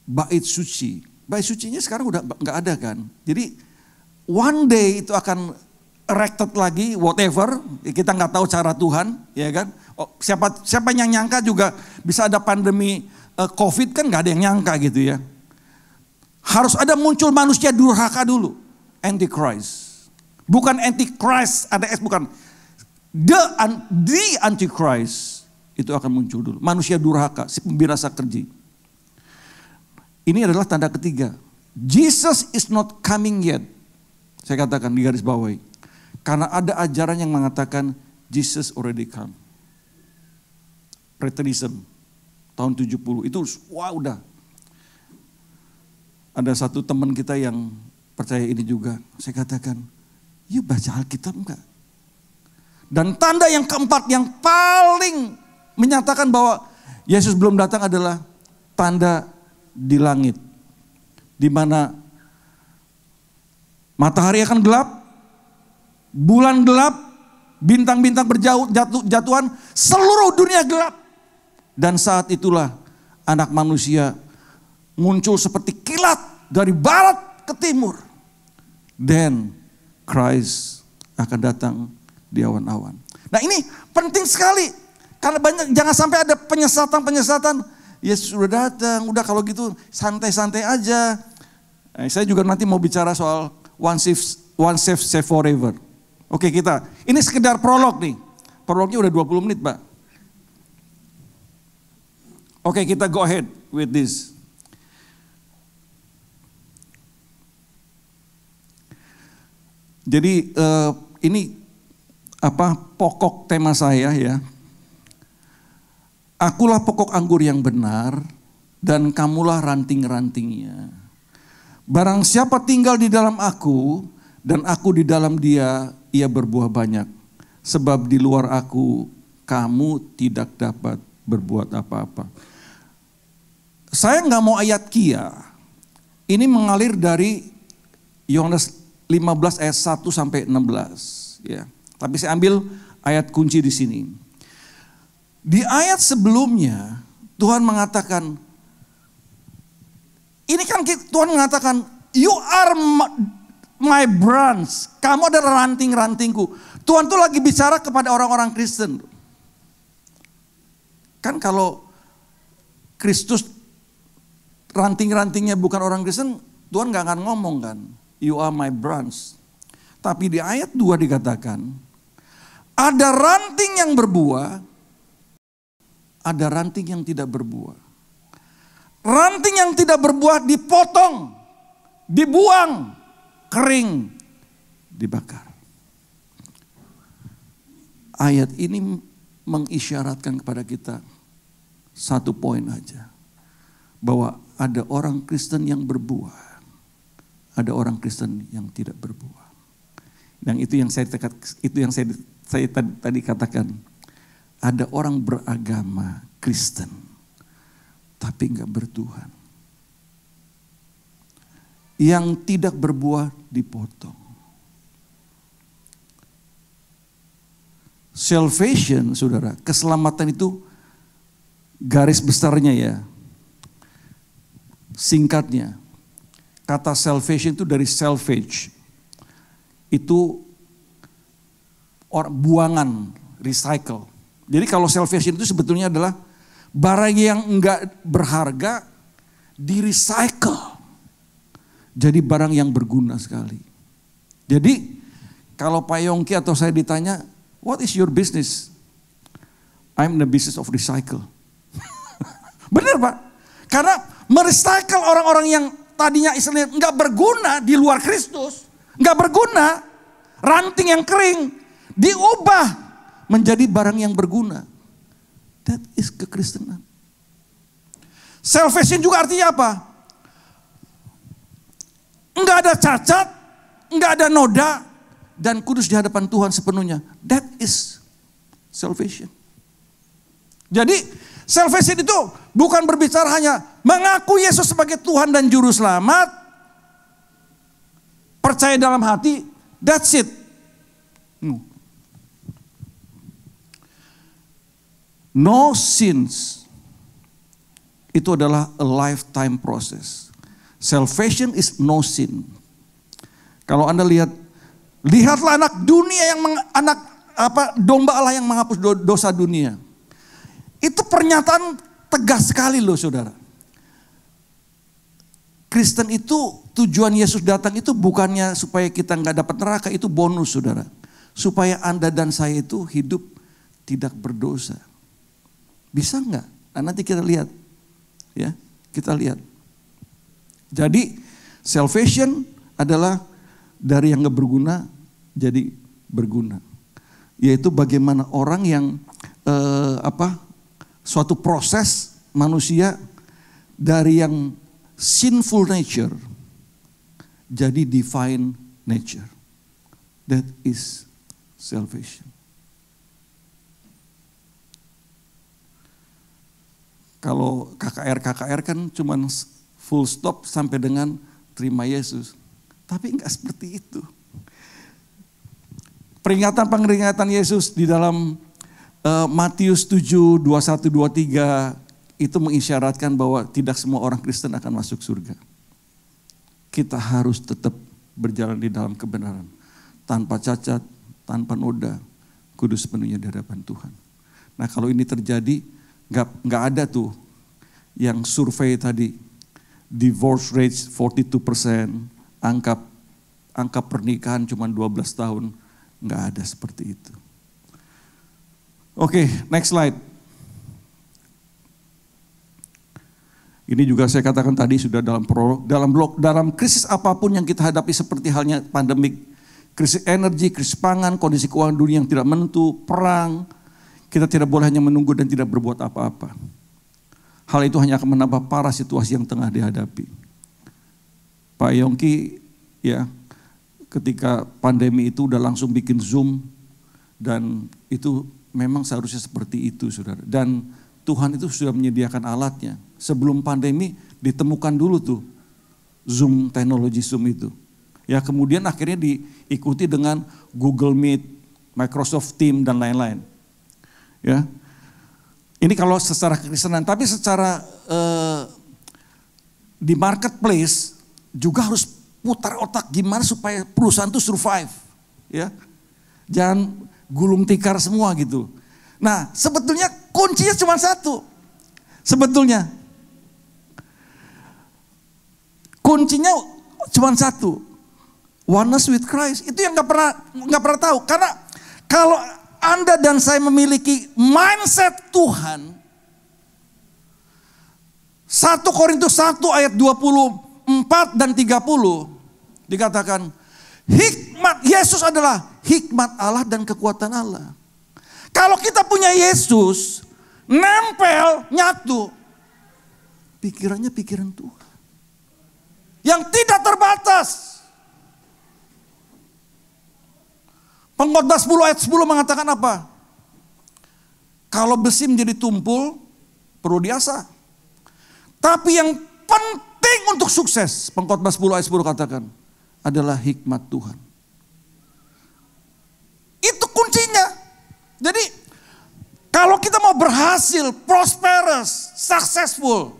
Bait suci. Bait sucinya sekarang udah gak ada kan. Jadi one day itu akan erected lagi, whatever. Kita gak tahu cara Tuhan, ya kan. Siapa yang nyangka juga bisa ada pandemi COVID kan gak ada yang nyangka gitu ya. Harus ada muncul manusia durhaka dulu. Antichrist. Bukan Antichrist, ada S bukan. The Antichrist itu akan muncul dulu. Manusia durhaka, si pembinasa keji. Ini adalah tanda ketiga. Jesus is not coming yet. Saya katakan di garis bawahi. Karena ada ajaran yang mengatakan Jesus already come. Preterism. Tahun 70 itu udah. Ada satu teman kita yang percaya ini juga. Saya katakan, you baca Alkitab enggak? Dan tanda yang keempat yang paling menyatakan bahwa Yesus belum datang adalah tanda di langit. Di mana matahari akan gelap, bulan gelap, bintang-bintang jatuhan, seluruh dunia gelap. Dan saat itulah anak manusia muncul seperti kilat dari barat ke timur. Then Christ akan datang di awan-awan. Nah ini penting sekali. Karena jangan sampai ada penyesatan. Yesus sudah datang, udah kalau gitu santai-santai aja. Saya juga nanti mau bicara soal one save forever. Oke ini sekedar prolog nih. Prolognya udah 20 menit Pak. Oke, kita go ahead with this. Jadi ini pokok tema saya ya. Akulah pokok anggur yang benar dan kamulah ranting-rantingnya. Barang siapa tinggal di dalam aku dan aku di dalam dia, ia berbuah banyak. Sebab di luar aku kamu tidak dapat berbuat apa-apa. Saya nggak mau ayat kia. Ini mengalir dari Yohanes 15 ayat 1 sampai 16 ya. Tapi saya ambil ayat kunci di sini. Di ayat sebelumnya Tuhan mengatakan, ini kan Tuhan mengatakan, you are my branch. Kamu adalah ranting-rantingku. Tuhan tuh lagi bicara kepada orang-orang Kristen. Kan kalau Kristus ranting-rantingnya bukan orang Kristen, Tuhan gak akan ngomong kan, you are my branch. Tapi di ayat 2 dikatakan, ada ranting yang berbuah, ada ranting yang tidak berbuah. Ranting yang tidak berbuah dipotong, dibuang, kering, dibakar. Ayat ini mengisyaratkan kepada kita satu poin aja. Bahwa ada orang Kristen yang berbuah, ada orang Kristen yang tidak berbuah. Dan itu yang saya tadi katakan. Ada orang beragama Kristen, tapi enggak bertuhan. Yang tidak berbuah dipotong. Salvation, saudara, keselamatan itu garis besarnya ya. Singkatnya, kata salvation itu dari salvage. Itu buangan, recycle. Jadi kalau salvation itu sebetulnya adalah barang yang enggak berharga di-recycle. Jadi barang yang berguna sekali. Jadi kalau Pak Yongki atau saya ditanya, what is your business? I'm in the business of recycle. Benar Pak? Karena merecycle orang-orang yang tadinya istilahnya enggak berguna di luar Kristus. Enggak berguna. Ranting yang kering. Diubah menjadi barang yang berguna. That is kekristenan. Salvation juga artinya apa? Enggak ada cacat, enggak ada noda, dan kudus di hadapan Tuhan sepenuhnya. That is salvation. Jadi salvation itu bukan berbicara hanya mengaku Yesus sebagai Tuhan dan Juru Selamat, percaya dalam hati, that's it. No sins. Itu adalah a lifetime process. Salvation is no sin. Kalau Anda lihatlah anak dunia yang domba Allah yang menghapus dosa dunia. Itu pernyataan tegas sekali loh saudara. Kristen itu tujuan Yesus datang itu bukannya supaya kita nggak dapat neraka, itu bonus saudara. Supaya Anda dan saya itu hidup tidak berdosa. Bisa nggak? Nah, nanti kita lihat, ya kita lihat. Jadi salvation adalah dari yang nggak berguna jadi berguna, yaitu bagaimana orang yang suatu proses manusia dari yang sinful nature jadi divine nature. That is salvation. Kalau KKR kan cuma full stop sampai dengan terima Yesus. Tapi enggak seperti itu. Peringatan Yesus di dalam Matius 7, 21, 23 itu mengisyaratkan bahwa tidak semua orang Kristen akan masuk surga. Kita harus tetap berjalan di dalam kebenaran. Tanpa cacat, tanpa noda, kudus sepenuhnya di hadapan Tuhan. Nah kalau ini terjadi, nggak ada tuh yang survei tadi, divorce rate 42%, angka pernikahan cuma 12 tahun, nggak ada seperti itu. Oke, next slide. Ini juga saya katakan tadi sudah dalam prolog, dalam krisis apapun yang kita hadapi seperti halnya pandemik, krisis energi, krisis pangan, kondisi keuangan dunia yang tidak menentu, perang. Kita tidak boleh hanya menunggu dan tidak berbuat apa-apa. Hal itu hanya akan menambah parah situasi yang tengah dihadapi. Pak Yongki ya, ketika pandemi itu udah langsung bikin Zoom, dan itu memang seharusnya seperti itu, saudara. Dan Tuhan itu sudah menyediakan alatnya. Sebelum pandemi ditemukan dulu tuh Zoom, teknologi Zoom itu. Ya, kemudian akhirnya diikuti dengan Google Meet, Microsoft Teams dan lain-lain. Ya, ini kalau secara kekristenan, tapi secara di marketplace juga harus putar otak gimana supaya perusahaan itu survive. Ya, jangan gulung tikar semua gitu. Nah, sebetulnya kuncinya cuma satu. Sebetulnya kuncinya cuma satu. Oneness with Christ. Itu yang nggak pernah tahu. Karena kalau Anda dan saya memiliki mindset Tuhan, 1 Korintus 1 ayat 24 dan 30 dikatakan, hikmat Yesus adalah hikmat Allah dan kekuatan Allah. Kalau kita punya Yesus, nempel, nyatu, pikirannya pikiran Tuhan. Yang tidak terbatas. Pengkhotbah 10 ayat 10 mengatakan apa? Kalau besi menjadi tumpul, perlu diasah. Tapi yang penting untuk sukses, Pengkhotbah 10 ayat 10 katakan, adalah hikmat Tuhan. Itu kuncinya. Jadi kalau kita mau berhasil, prosperous, successful,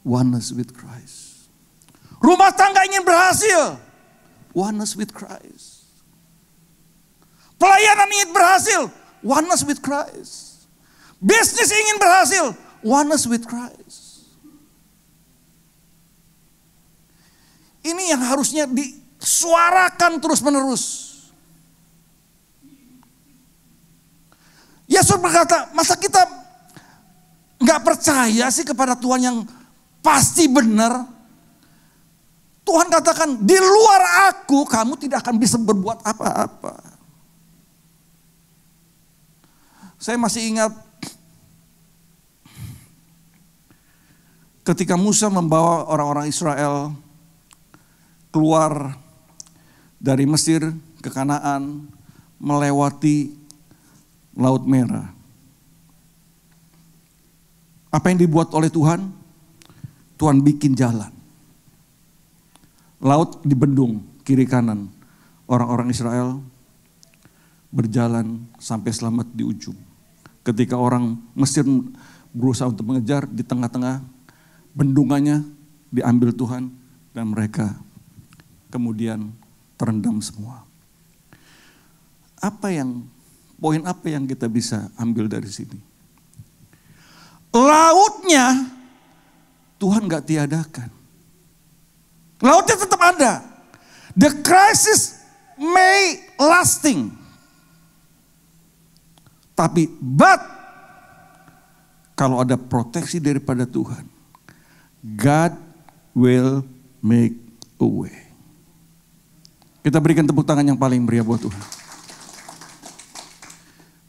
oneness with Christ. Rumah tangga ingin berhasil, oneness with Christ. Pelayanan ingin berhasil, oneness with Christ. Bisnis ingin berhasil, oneness with Christ. Ini yang harusnya disuarakan terus-menerus. Yesus berkata, masa kita nggak percaya sih kepada Tuhan yang pasti benar? Tuhan katakan, di luar aku kamu tidak akan bisa berbuat apa-apa. Saya masih ingat ketika Musa membawa orang-orang Israel keluar dari Mesir ke Kanaan, melewati Laut Merah. Apa yang dibuat oleh Tuhan? Tuhan bikin jalan. Laut dibendung kiri kanan. Orang-orang Israel berjalan sampai selamat di ujung. Ketika orang Mesir berusaha untuk mengejar, di tengah-tengah bendungannya diambil Tuhan dan mereka kemudian terendam semua. Poin apa yang kita bisa ambil dari sini? Lautnya Tuhan gak tiadakan. Lautnya tetap ada. The crisis may lasting. But kalau ada proteksi daripada Tuhan, God will make a way. Kita berikan tepuk tangan yang paling meriah buat Tuhan.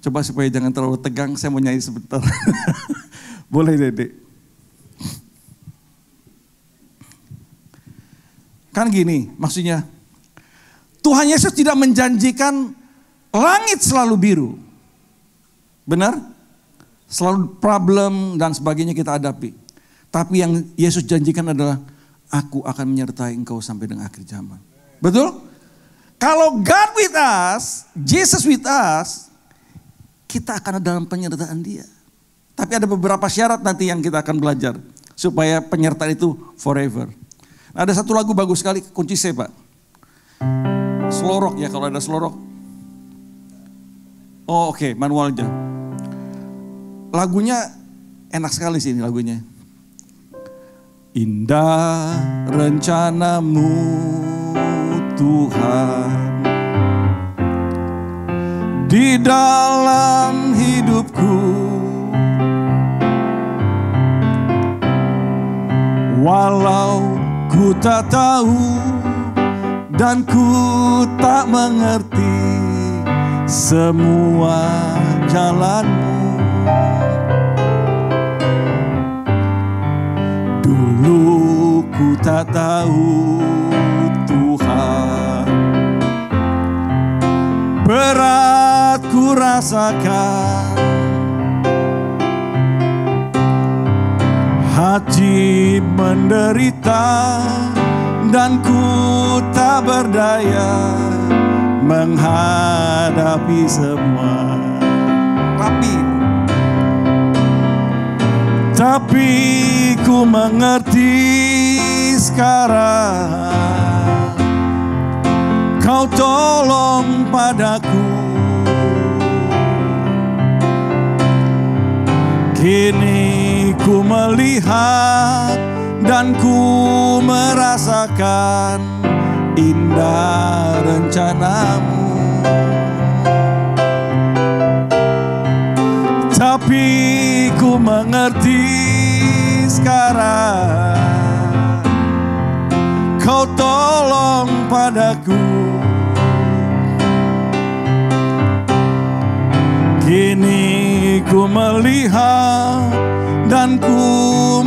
Coba supaya jangan terlalu tegang, saya mau nyanyi sebentar. Boleh, Dedek? Kan gini, maksudnya Tuhan Yesus tidak menjanjikan langit selalu biru. Benar? Selalu problem dan sebagainya kita hadapi. Tapi yang Yesus janjikan adalah, aku akan menyertai engkau sampai dengan akhir zaman. Betul? Kalau God with us, Jesus with us, kita akan ada dalam penyertaan Dia. Tapi ada beberapa syarat nanti yang kita akan belajar supaya penyertaan itu forever. Nah, ada satu lagu bagus sekali, kunci C, Pak. Slow rock ya, kalau ada slow rock. Oh, oke, manualnya. Lagunya enak sekali sih ini lagunya. Indah rencanamu Tuhan di dalam hidupku, walau ku tak tahu dan ku tak mengerti semua jalanmu. Dulu ku tak tahu Tuhan, berat ku rasakan, hati menderita, dan ku tak berdaya menghadapi semua. Tapi ku mengerti sekarang, Kau tolong padaku. Kini ku melihat dan ku merasakan indah rencanamu. Tapi ku mengerti sekarang, Kau tolong padaku. Kini ku melihat dan ku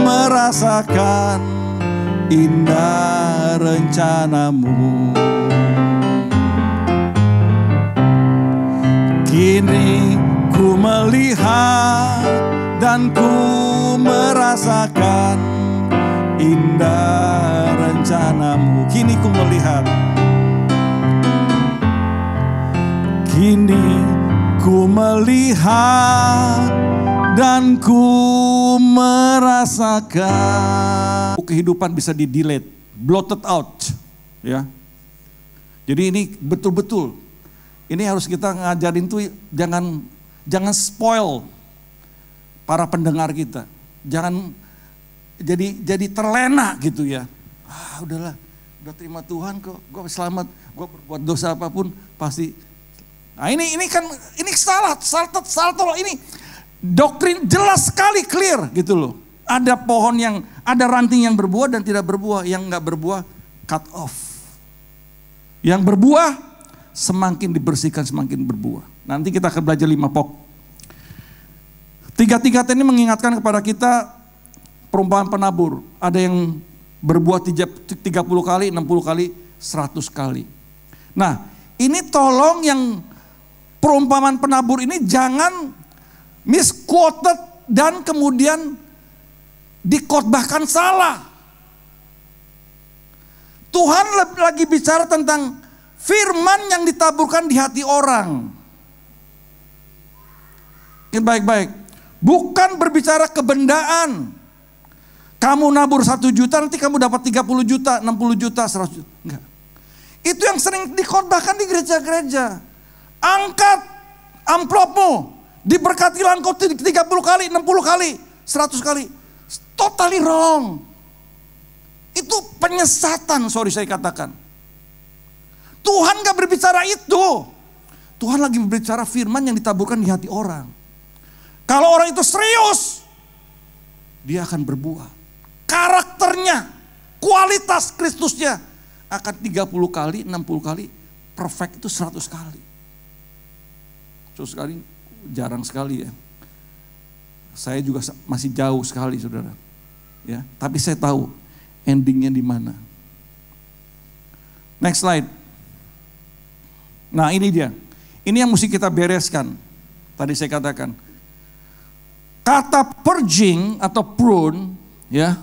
merasakan indah rencanamu. Kini ku melihat dan ku merasakan indah rencanamu. Kini ku melihat, kini ku melihat dan ku merasakan. Kehidupan bisa di-delete, blotted out, ya. Jadi ini betul-betul, ini harus kita ngajarin tuh, jangan spoil para pendengar kita. Jangan jadi terlena gitu ya. Udahlah, udah terima Tuhan kok, gue selamat, gue berbuat dosa apapun pasti. Nah ini salah ini doktrin jelas sekali, clear gitu loh. Ada pohon yang, ada ranting yang berbuah dan tidak berbuah, yang nggak berbuah cut off. Yang berbuah semakin dibersihkan semakin berbuah. Nanti kita akan belajar 5 pokok. 3 ini mengingatkan kepada kita perumpamaan penabur. Ada yang berbuah 30 kali, 60 kali, 100 kali. Nah, ini tolong yang perumpamaan penabur ini jangan misquoted dan kemudian dikhotbahkan salah. Tuhan lagi bicara tentang firman yang ditaburkan di hati orang. Baik-baik. Bukan berbicara kebendaan. Kamu nabur 1 juta, nanti kamu dapat 30 juta, 60 juta, 100 juta. Enggak. Itu yang sering dikhotbahkan di gereja-gereja. Angkat amplopmu, diberkatilah engkau 30 kali, 60 kali, 100 kali. Totally wrong. Itu penyesatan, sorry saya katakan. Tuhan gak berbicara itu. Tuhan lagi berbicara firman yang ditaburkan di hati orang. Kalau orang itu serius, dia akan berbuah. Karakternya, kualitas Kristusnya akan 30 kali, 60 kali, perfect itu 100 kali. 100 kali jarang sekali ya. Saya juga masih jauh sekali saudara. Ya, tapi saya tahu endingnya di mana. Next slide. Nah ini dia. Ini yang mesti kita bereskan. Tadi saya katakan. Kata purging atau prune ya,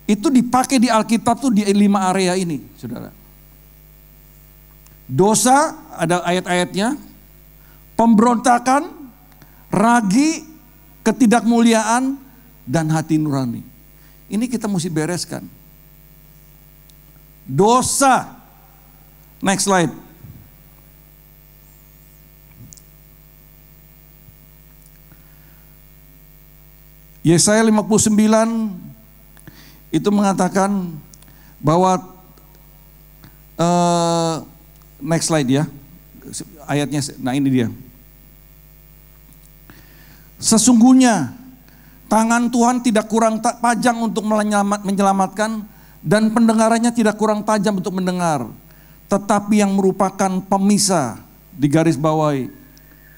itu dipakai di Alkitab tuh di 5 area ini, saudara. Dosa, ada ayat-ayatnya. Pemberontakan, ragi, ketidakmuliaan, dan hati nurani. Ini kita mesti bereskan. Dosa. Next slide. Yesaya 59 itu mengatakan bahwa next slide ya. Ayatnya, nah ini dia. Sesungguhnya tangan Tuhan tidak kurang panjang untuk menyelamatkan dan pendengarannya tidak kurang tajam untuk mendengar. tetapi yang merupakan pemisah, di garis bawahi,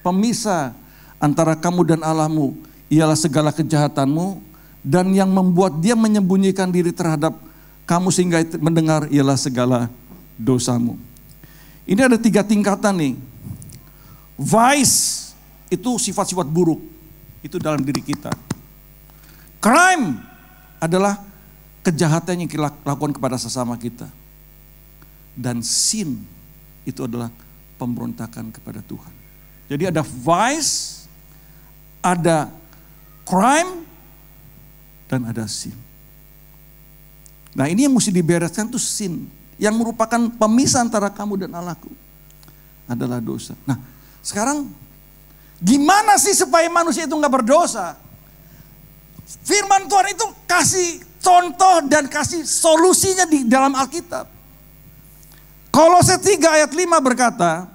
pemisah antara kamu dan Allahmu ialah segala kejahatanmu, dan yang membuat dia menyembunyikan diri terhadap kamu sehingga mendengar ialah segala dosamu. Ini ada 3 tingkatan nih. Vice itu sifat-sifat buruk, itu dalam diri kita. Crime adalah kejahatan yang kita lakukan kepada sesama kita. Dan sin itu adalah pemberontakan kepada Tuhan. Jadi ada vice, ada crime, dan ada sin. Nah ini yang mesti dibereskan tuh sin. Yang merupakan pemisah antara kamu dan Allahku adalah dosa. Nah sekarang gimana sih supaya manusia itu gak berdosa? Firman Tuhan itu kasih contoh dan kasih solusinya di dalam Alkitab. Kolose 3 ayat 5 berkata,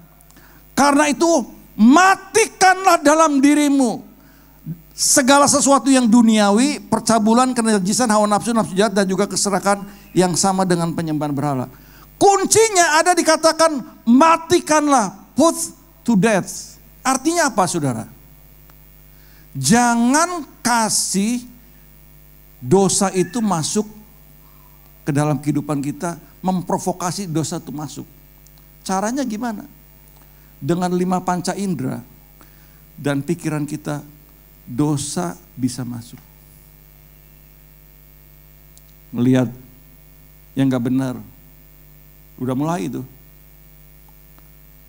karena itu matikanlah dalam dirimu segala sesuatu yang duniawi, percabulan, kenajisan, hawa nafsu, nafsu jahat, dan juga keserakan yang sama dengan penyembahan berhala. Kuncinya ada dikatakan matikanlah, put to death. Artinya apa saudara? Jangan kasih dosa itu masuk ke dalam kehidupan kita, memprovokasi dosa itu masuk. Caranya gimana? Dengan 5 panca indera dan pikiran kita, dosa bisa masuk. Melihat yang gak benar, udah mulai itu.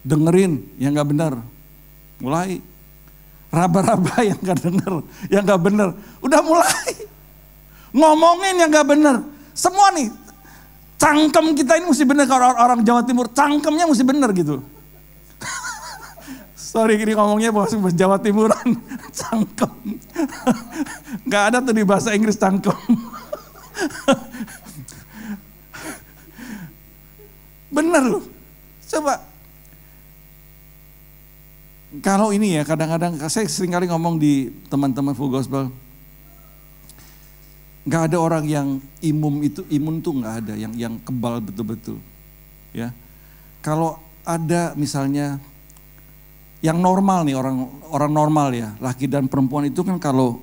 Dengerin yang gak benar, mulai. Raba-raba yang gak denger, yang gak benar, udah mulai. Ngomongin yang gak benar, semua nih. Cangkem kita ini mesti benar, kalau orang Jawa Timur cangkemnya mesti benar gitu. Sorry ini ngomongnya bahasa Jawa Timuran, cangkem. Gak ada tuh di bahasa Inggris cangkem. Bener loh, coba. Kalau ini ya kadang-kadang saya sering kali ngomong di teman-teman Full Gospel. Gak ada orang yang imun tuh gak ada, yang kebal betul-betul. Ya, kalau ada misalnya yang normal nih, orang normal ya, laki dan perempuan itu kan kalau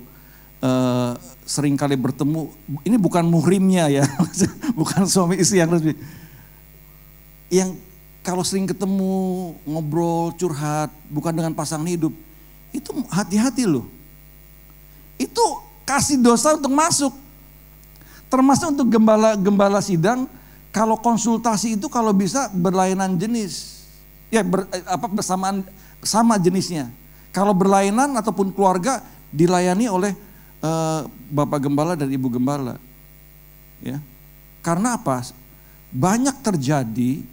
sering kali bertemu, ini bukan muhrimnya ya, bukan suami istri yang resmi. Yang kalau sering ketemu, ngobrol, curhat, bukan dengan pasangan hidup, itu hati-hati loh. Itu kasih dosa untuk masuk. Termasuk untuk gembala sidang, kalau konsultasi itu kalau bisa berlainan jenis. Ya bersamaan, sama jenisnya. Kalau berlainan ataupun keluarga dilayani oleh Bapak Gembala dan Ibu Gembala. Ya. Karena apa? Banyak terjadi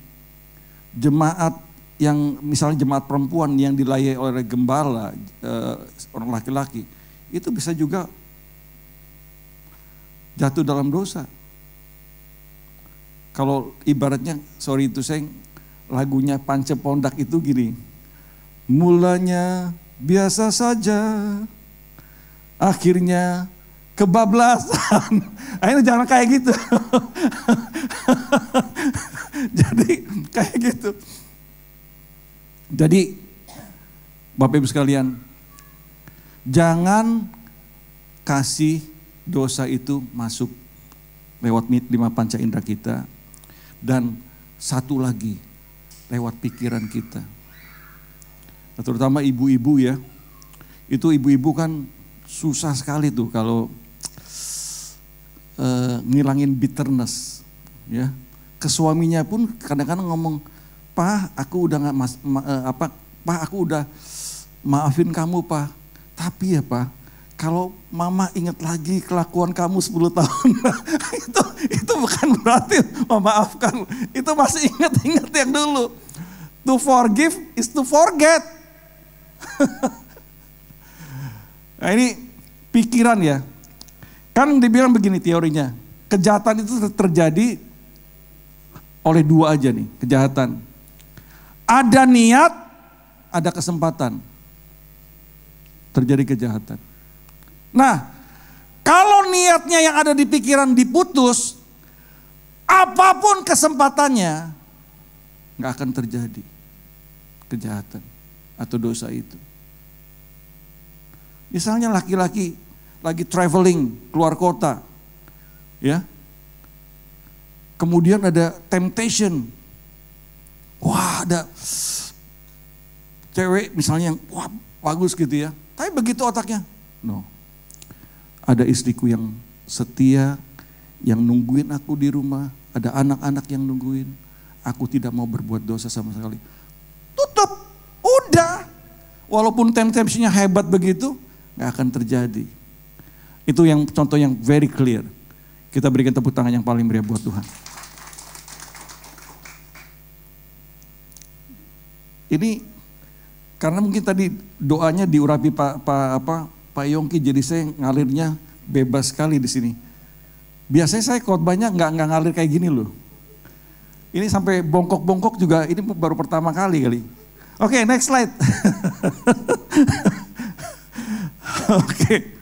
jemaat yang misalnya jemaat perempuan yang dilayani oleh gembala, orang laki-laki, itu bisa juga jatuh dalam dosa. Kalau ibaratnya, sorry itu saya lagunya Pance Pondak itu gini. Mulanya biasa saja, akhirnya kebablasan. Akhirnya jangan kayak gitu. Jadi kayak gitu. Jadi Bapak Ibu sekalian, jangan kasih dosa itu masuk lewat 5 panca indera kita. Dan satu lagi, lewat pikiran kita. Nah, terutama ibu-ibu ya, itu ibu-ibu kan susah sekali tuh kalau ngilangin bitterness. Ya. Ke suaminya pun kadang-kadang ngomong, Pak aku udah Pak aku udah maafin kamu Pak. Tapi ya Pak, kalau mama ingat lagi kelakuan kamu 10 tahun, itu bukan berarti memaafkan. Itu masih ingat-ingat yang dulu. To forgive is to forget. Nah ini pikiran ya. Kan dibilang begini teorinya. Kejahatan itu terjadi oleh 2 aja nih, kejahatan. Ada niat, ada kesempatan. Terjadi kejahatan. Nah, kalau niatnya yang ada di pikiran diputus, apapun kesempatannya, nggak akan terjadi kejahatan atau dosa itu. Misalnya laki-laki lagi traveling keluar kota, ya, kemudian ada temptation, wah ada cewek misalnya yang wah bagus gitu ya, tapi begitu otaknya, no, ada istriku yang setia, yang nungguin aku di rumah, ada anak-anak yang nungguin, aku tidak mau berbuat dosa sama sekali. Tutup, udah. Walaupun temptation-nya hebat begitu, gak akan terjadi. Itu yang contoh yang very clear. Kita berikan tepuk tangan yang paling meriah buat Tuhan. Ini karena mungkin tadi doanya diurapi Pak Yongki, jadi saya ngalirnya bebas sekali di sini. Biasanya saya khotbahnya nggak ngalir kayak gini loh. Ini sampai bongkok-bongkok juga, ini baru pertama kali. Oke, next slide. Oke.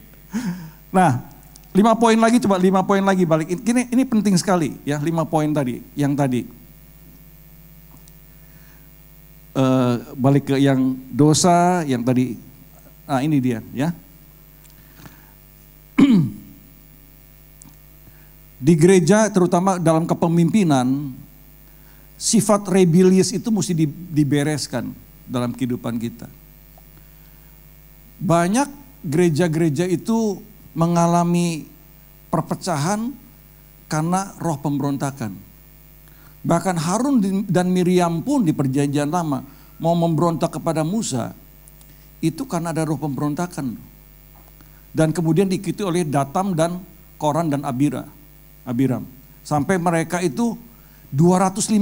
Nah, 5 poin lagi, coba 5 poin lagi balik. Ini penting sekali ya, 5 poin tadi, yang tadi. Balik ke yang dosa, yang tadi. Nah, ini dia ya. Di gereja terutama dalam kepemimpinan, sifat rebellious itu mesti dibereskan dalam kehidupan kita. Banyak gereja-gereja itu mengalami perpecahan karena roh pemberontakan. Bahkan Harun dan Miriam pun di perjanjian lama mau memberontak kepada Musa, itu karena ada roh pemberontakan. Dan kemudian diikuti oleh Datam dan Koran dan Abiram. Sampai mereka itu 250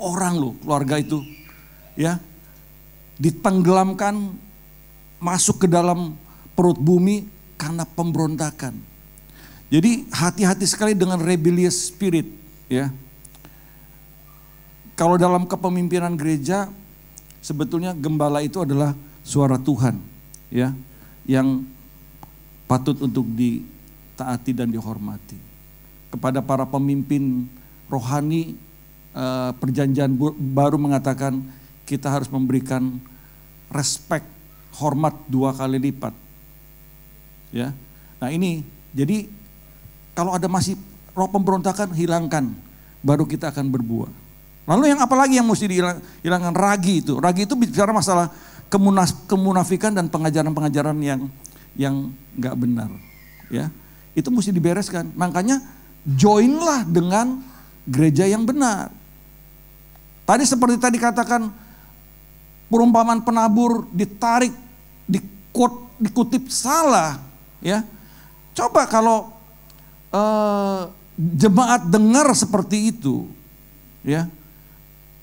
orang loh keluarga itu. Ya. Ditenggelamkan, masuk ke dalam perut bumi karena pemberontakan. Jadi hati-hati sekali dengan rebellious spirit, ya. Kalau dalam kepemimpinan gereja sebetulnya gembala itu adalah suara Tuhan, ya, yang patut untuk ditaati dan dihormati. Kepada para pemimpin rohani, perjanjian baru mengatakan kita harus memberikan respect, hormat 2 kali lipat. Ya. Nah ini, jadi kalau ada masih roh pemberontakan, hilangkan, baru kita akan berbuah. Lalu yang apalagi yang mesti dihilangkan? Ragi itu. Ragi itu bicara masalah kemunafikan dan pengajaran-pengajaran yang nggak benar. Ya, itu mesti dibereskan. Makanya joinlah dengan gereja yang benar. Tadi seperti tadi katakan, perumpamaan penabur ditarik, dikutip salah, ya. Coba kalau jemaat dengar seperti itu, ya.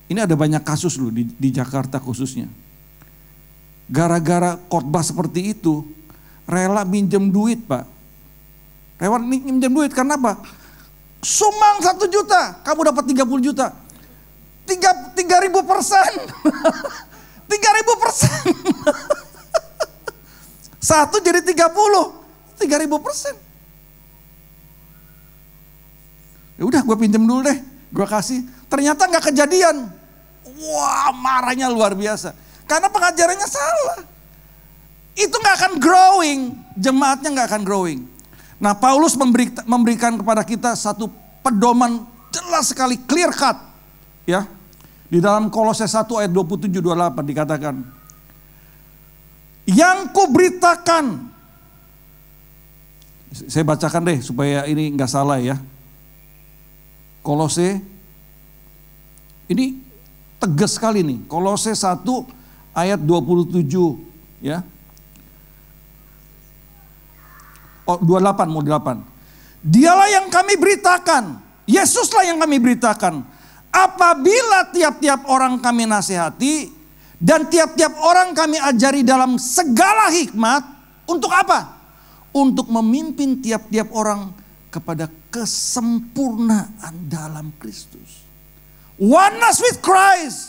Ini ada banyak kasus loh di Jakarta khususnya. Gara-gara khotbah seperti itu, rela minjem duit, Pak. Rela minjem duit karena apa? Sumbang 1 juta, kamu dapat 30 juta. 3.000%. 3.000%. 1 jadi 30. 3.000%. Ya udah, gue pinjem dulu deh, gue kasih. Ternyata nggak kejadian. Wah, marahnya luar biasa. Karena pengajarannya salah. Itu nggak akan growing, jemaatnya nggak akan growing. Nah, Paulus memberikan kepada kita satu pedoman jelas sekali, clear cut, ya. Di dalam Kolose 1 ayat 27-28 dikatakan, yang kuberitakan, saya bacakan deh supaya ini nggak salah ya. Kolose, ini tegas sekali nih. Kolose 1 ayat 27 ya. Oh, 28 mau 8. Dialah yang kami beritakan, Yesuslah yang kami beritakan. Apabila tiap-tiap orang kami nasihati dan tiap-tiap orang kami ajari dalam segala hikmat, untuk apa? Untuk memimpin tiap-tiap orang kepada kesempurnaan dalam Kristus. Oneness with Christ.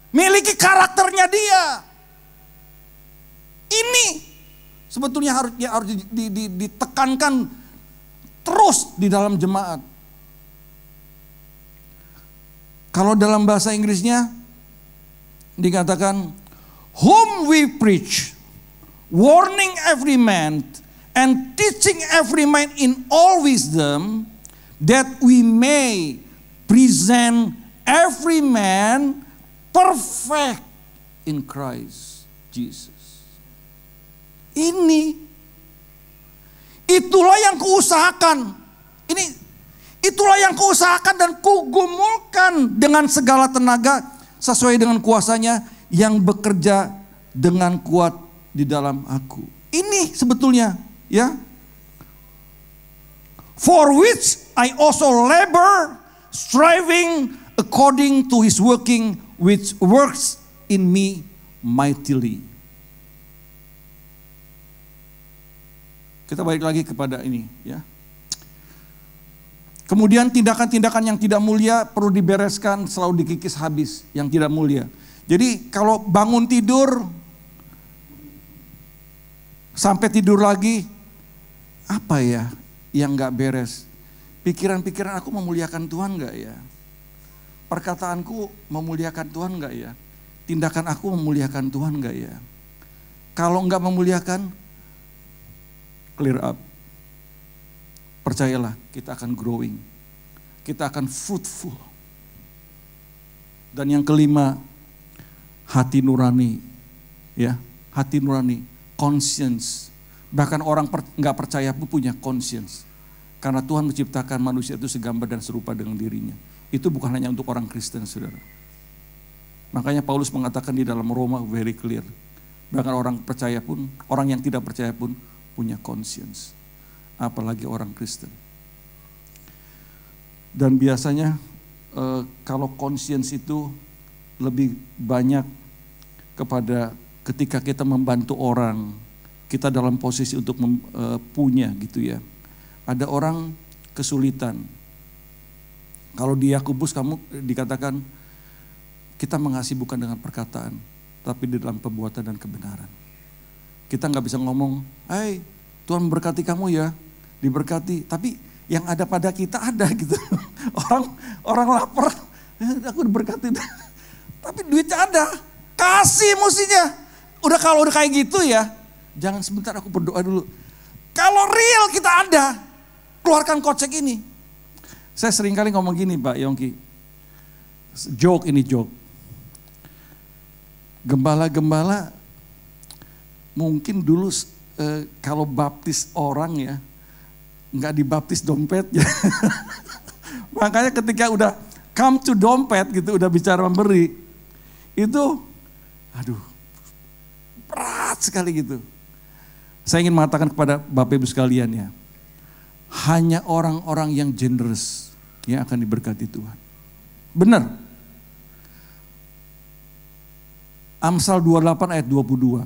Miliki karakternya dia. Ini sebetulnya harus ditekankan terus di dalam jemaat. Kalau dalam bahasa Inggrisnya dikatakan, whom we preach, warning every man and teaching every man in all wisdom, that we may present every man perfect in Christ Jesus. Itulah yang kuusahakan. Itulah yang kuusahakan dan kugumulkan dengan segala tenaga sesuai dengan kuasanya yang bekerja dengan kuat di dalam aku. Ini sebetulnya, ya. For which I also labor, striving according to his working which works in me mightily. Kita balik lagi kepada ini, ya. Kemudian tindakan-tindakan yang tidak mulia perlu dibereskan, selalu dikikis habis yang tidak mulia. Jadi kalau bangun tidur, sampai tidur lagi, apa ya yang gak beres? Pikiran-pikiran aku memuliakan Tuhan gak ya? Perkataanku memuliakan Tuhan gak ya? Tindakan aku memuliakan Tuhan gak ya? Kalau gak memuliakan, clear up. Percayalah, kita akan growing. Kita akan fruitful. Dan yang kelima, hati nurani. Ya, hati nurani, conscience. Bahkan orang nggak percaya pun punya conscience. Karena Tuhan menciptakan manusia itu segambar dan serupa dengan dirinya. Itu bukan hanya untuk orang Kristen, saudara. Makanya Paulus mengatakan di dalam Roma very clear. Bahkan orang percaya pun, orang yang tidak percaya pun punya conscience. Apalagi orang Kristen. Dan biasanya kalau conscience itu lebih banyak kepada ketika kita membantu orang, kita dalam posisi untuk punya gitu ya. Ada orang kesulitan. Kalau di Yakobus kamu dikatakan kita mengasihi bukan dengan perkataan, tapi di dalam perbuatan dan kebenaran. Kita nggak bisa ngomong, "Hai, Tuhan memberkati kamu ya." Diberkati, tapi yang ada pada kita ada gitu. Orang lapar, aku diberkati. Tapi duitnya ada, kasih mestinya. Kalau udah kayak gitu ya, jangan sebentar aku berdoa dulu. Kalau real kita ada, keluarkan kocek ini. Saya sering kali ngomong gini Pak Yongki, joke. Gembala-gembala mungkin dulu kalau baptis orang ya, nggak dibaptis dompetnya. Makanya ketika udah come to dompet gitu, udah bicara memberi, itu aduh berat sekali gitu. Saya ingin mengatakan kepada Bapak Ibu sekalian ya, hanya orang-orang yang generous yang akan diberkati Tuhan. Benar. Amsal 28 ayat 22.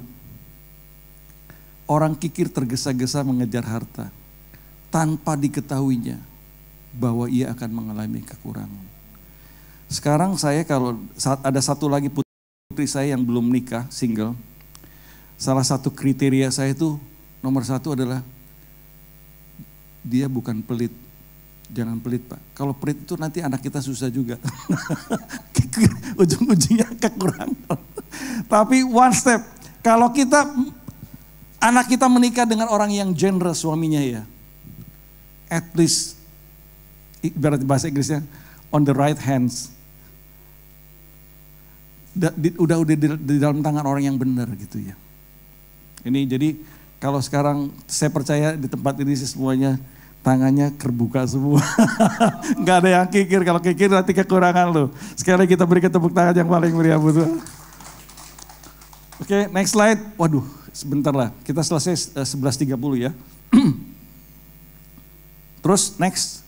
Orang kikir tergesa-gesa mengejar harta tanpa diketahuinya bahwa ia akan mengalami kekurangan. Sekarang saya kalau ada satu lagi putri saya yang belum nikah, single. Salah satu kriteria saya itu nomor satu adalah dia bukan pelit. Jangan pelit Pak. Kalau pelit itu nanti anak kita susah juga. Ujung-ujungnya kekurangan. Tapi one step. Kalau anak kita menikah dengan orang yang generous suaminya ya. At least, ibarat bahasa Inggrisnya, on the right hands. Udah di dalam tangan orang yang benar gitu ya. Ini jadi kalau sekarang saya percaya di tempat ini semuanya tangannya terbuka semua. Nggak ada yang kikir, kalau kikir nanti kekurangan loh. Sekali kita berikan tepuk tangan yang paling meriah buat Tuhan. Oke, next slide. Waduh, sebentar lah. Kita selesai 11.30 ya. Terus next.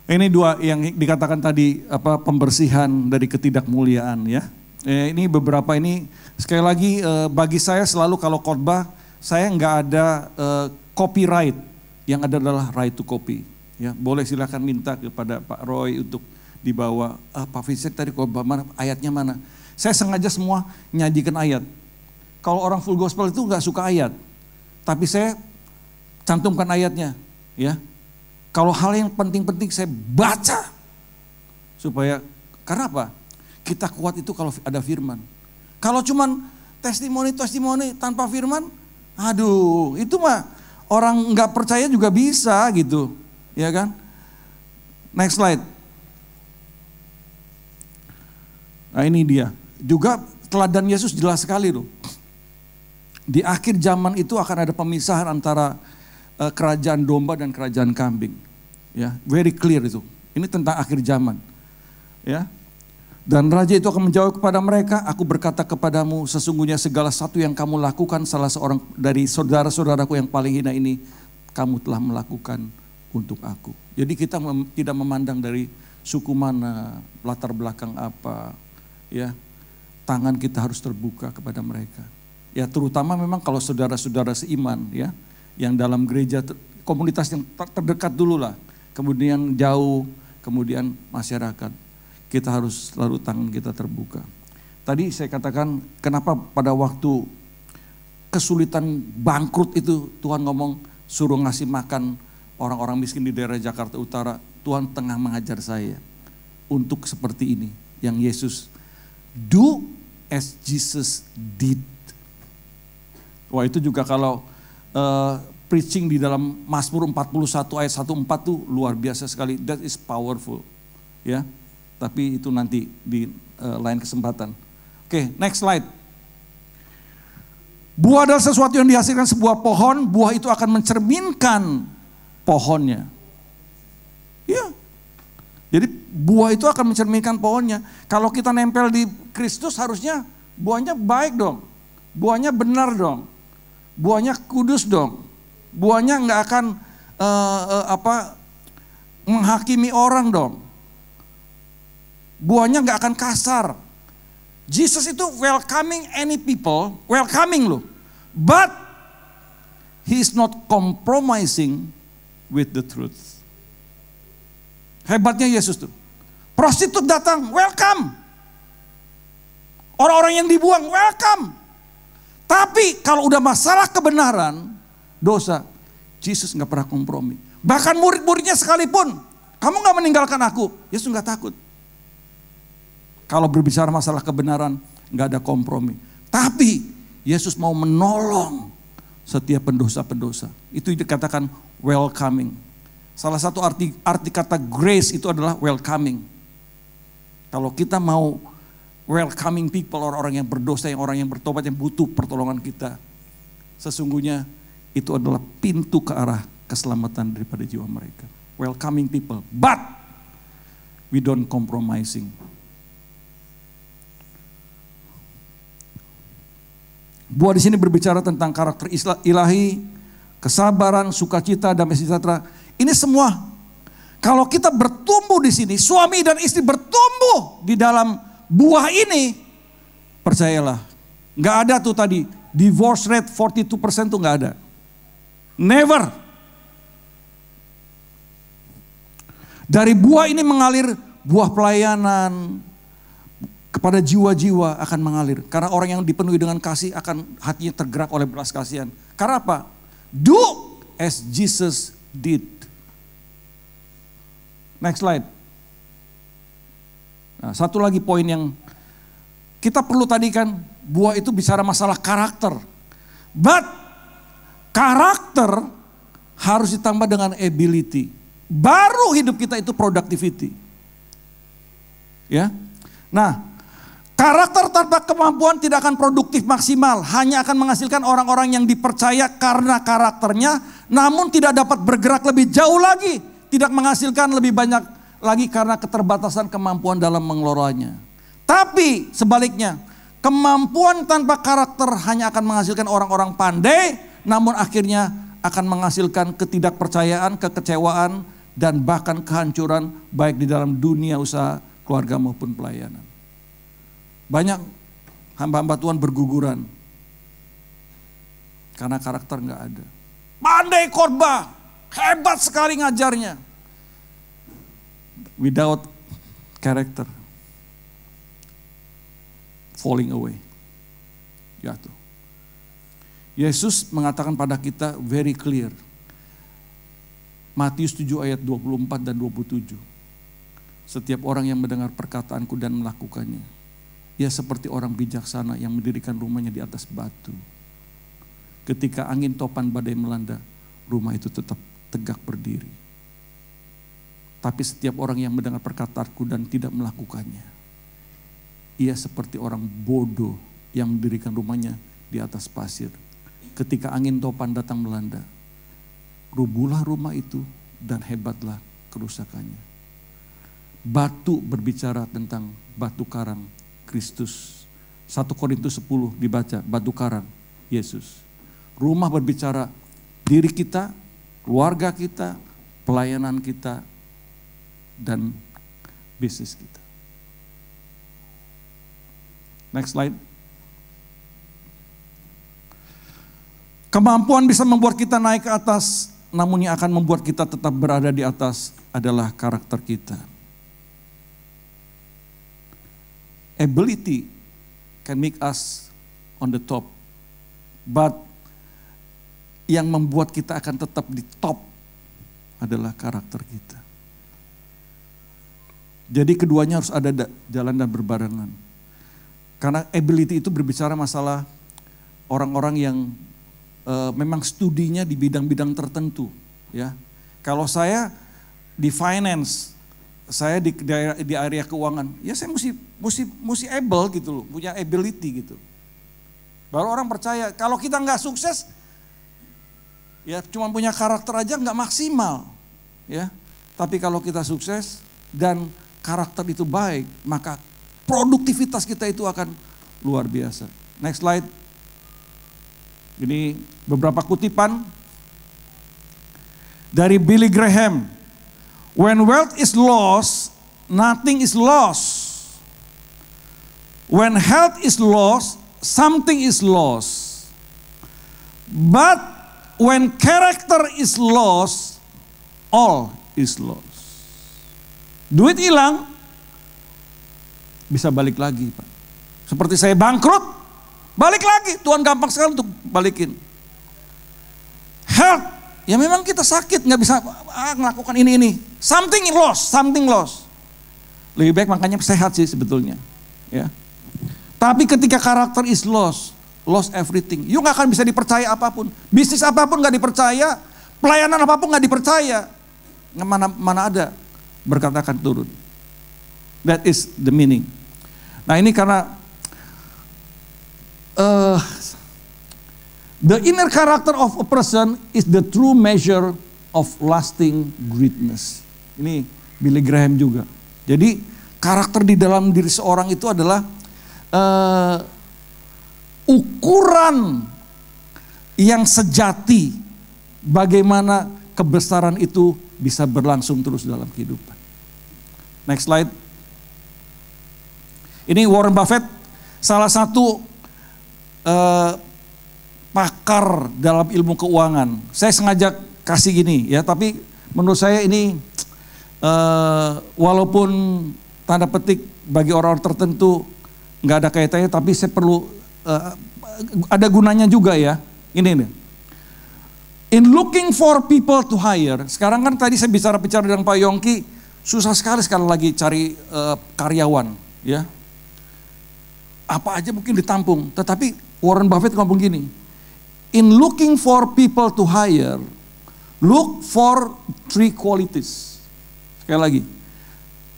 Ini dua yang dikatakan tadi pembersihan dari ketidakmuliaan ya. Ini beberapa ini sekali lagi bagi saya selalu kalau khotbah saya nggak ada copyright, yang ada adalah right to copy. Ya, boleh silakan minta kepada Pak Roy untuk dibawa. Pak Vincent tadi khotbah mana, ayatnya mana? Saya sengaja semua nyajikan ayat. Kalau orang full gospel itu nggak suka ayat, tapi saya cantumkan ayatnya. Ya, kalau hal yang penting-penting saya baca Karena apa? Kita kuat itu kalau ada firman. Kalau cuman testimoni tanpa firman, aduh, itu mah orang nggak percaya juga bisa gitu, ya kan? Next slide. Nah ini dia. Juga teladan Yesus jelas sekali loh. Di akhir zaman itu akan ada pemisahan antara kerajaan domba dan kerajaan kambing. Ya, very clear itu. Ini tentang akhir zaman. Ya. Dan raja itu akan menjawab kepada mereka, aku berkata kepadamu, sesungguhnya segala sesuatu yang kamu lakukan salah seorang dari saudara-saudaraku yang paling hina ini, kamu telah melakukan untuk aku. Jadi kita tidak memandang dari suku mana, latar belakang apa, ya. Tangan kita harus terbuka kepada mereka. Ya terutama memang kalau saudara-saudara seiman, ya, yang dalam gereja, komunitas yang terdekat dulu lah, kemudian jauh, kemudian masyarakat. Kita harus selalu tangan kita terbuka. Tadi saya katakan kenapa pada waktu kesulitan bangkrut itu Tuhan ngomong suruh ngasih makan orang-orang miskin di daerah Jakarta Utara. Tuhan tengah mengajar saya untuk seperti ini. Yang Yesus, do as Jesus did. Wah itu juga kalau preaching di dalam Mazmur 41 ayat 1-4 tuh luar biasa sekali. That is powerful. Ya. Tapi itu nanti di lain kesempatan. Oke, next slide. Buah adalah sesuatu yang dihasilkan sebuah pohon, buah itu akan mencerminkan pohonnya. Ya. Jadi buah itu akan mencerminkan pohonnya. Kalau kita nempel di Kristus harusnya buahnya baik dong. Buahnya benar dong. Buahnya kudus dong. Buahnya nggak akan menghakimi orang dong. Buahnya nggak akan kasar. Jesus itu welcoming any people, welcoming loh. But he is not compromising with the truth. Hebatnya Yesus tuh. Prostitut datang, welcome. Orang-orang yang dibuang, welcome. Tapi kalau udah masalah kebenaran, dosa, Jesus nggak pernah kompromi. Bahkan murid-muridnya sekalipun, kamu nggak meninggalkan aku, Yesus nggak takut. Kalau berbicara masalah kebenaran, nggak ada kompromi. Tapi Yesus mau menolong setiap pendosa-pendosa. Itu dikatakan welcoming. Salah satu arti kata grace itu adalah welcoming. Kalau kita mau welcoming people, orang-orang yang berdosa, orang yang bertobat, yang butuh pertolongan kita, sesungguhnya itu adalah pintu ke arah keselamatan daripada jiwa mereka. Welcoming people, but we don't compromising. Buah di sini berbicara tentang karakter ilahi, kesabaran, sukacita, damai sejahtera. Ini semua kalau kita bertumbuh di sini, suami dan istri bertumbuh di dalam buah ini, percayalah, nggak ada tuh tadi divorce rate 42% tuh nggak ada, never. Dari buah ini mengalir buah pelayanan. Kepada jiwa-jiwa akan mengalir. Karena orang yang dipenuhi dengan kasih akan hatinya tergerak oleh belas kasihan. Karena apa? Do as Jesus did. Next slide. Nah, satu lagi poin yang kita perlu tadi kan, buah itu bicara masalah karakter. But karakter harus ditambah dengan ability. Baru hidup kita itu productivity. Ya. Nah, karakter tanpa kemampuan tidak akan produktif maksimal, hanya akan menghasilkan orang-orang yang dipercaya karena karakternya, namun tidak dapat bergerak lebih jauh lagi, tidak menghasilkan lebih banyak lagi karena keterbatasan kemampuan dalam mengelolanya. Tapi sebaliknya, kemampuan tanpa karakter hanya akan menghasilkan orang-orang pandai, namun akhirnya akan menghasilkan ketidakpercayaan, kekecewaan, dan bahkan kehancuran baik di dalam dunia usaha, keluarga maupun pelayanan. Banyak hamba-hamba Tuhan berguguran karena karakter nggak ada. Pandai khotbah, hebat sekali ngajarnya. Without character, falling away, jatuh. Yesus mengatakan pada kita very clear. Matius 7 ayat 24 dan 27. Setiap orang yang mendengar perkataanku dan melakukannya, ia seperti orang bijaksana yang mendirikan rumahnya di atas batu. Ketika angin topan badai melanda, rumah itu tetap tegak berdiri. Tapi setiap orang yang mendengar perkataanku dan tidak melakukannya, ia seperti orang bodoh yang mendirikan rumahnya di atas pasir. Ketika angin topan datang melanda, rubuhlah rumah itu dan hebatlah kerusakannya. Batu berbicara tentang batu karang Kristus. 1 Korintus 10 dibaca, batu karang Yesus. Rumah berbicara diri kita, keluarga kita, pelayanan kita, dan bisnis kita. Next slide. Kemampuan bisa membuat kita naik ke atas, namun yang akan membuat kita tetap berada di atas adalah karakter kita. Ability can make us on the top, but yang membuat kita akan tetap di top adalah karakter kita. Jadi keduanya harus ada jalan dan berbarengan. Karena ability itu berbicara masalah orang-orang yang memang studinya di bidang-bidang tertentu, ya. Kalau saya di finance, saya di area keuangan, ya saya mesti able gitu loh, punya ability gitu. Baru orang percaya. Kalau kita nggak sukses, ya cuma punya karakter aja nggak maksimal, ya. Tapi kalau kita sukses dan karakter itu baik, maka produktivitas kita itu akan luar biasa. Next slide. Ini beberapa kutipan dari Billy Graham. When wealth is lost, nothing is lost. When health is lost, something is lost. But when character is lost, all is lost. Duit hilang, bisa balik lagi, Pak. Seperti saya bangkrut, balik lagi. Tuhan gampang sekali untuk balikin. Health, ya memang kita sakit, nggak bisa melakukan ini. Something lost. Lebih baik makanya sehat sih sebetulnya, ya. Tapi ketika karakter is lost everything. You nggak akan bisa dipercaya apapun, bisnis apapun nggak dipercaya, pelayanan apapun nggak dipercaya. Mana ada berkat akan turun. That is the meaning. Nah ini karena the inner character of a person is the true measure of lasting greatness. Ini Billy Graham juga. Jadi karakter di dalam diri seorang itu adalah ukuran yang sejati bagaimana kebesaran itu bisa berlangsung terus dalam kehidupan. Next slide. Ini Warren Buffett, salah satu pakar dalam ilmu keuangan. Saya sengaja kasih gini ya, tapi menurut saya ini walaupun tanda petik bagi orang-orang tertentu nggak ada kaitannya, tapi saya perlu ada gunanya juga ya. Ini nih. In looking for people to hire, sekarang kan tadi saya bicara dengan Pak Yongki, susah sekali lagi cari karyawan, ya. Apa aja mungkin ditampung, tetapi Warren Buffett ngomong gini, in looking for people to hire, look for 3 qualities. Sekali lagi,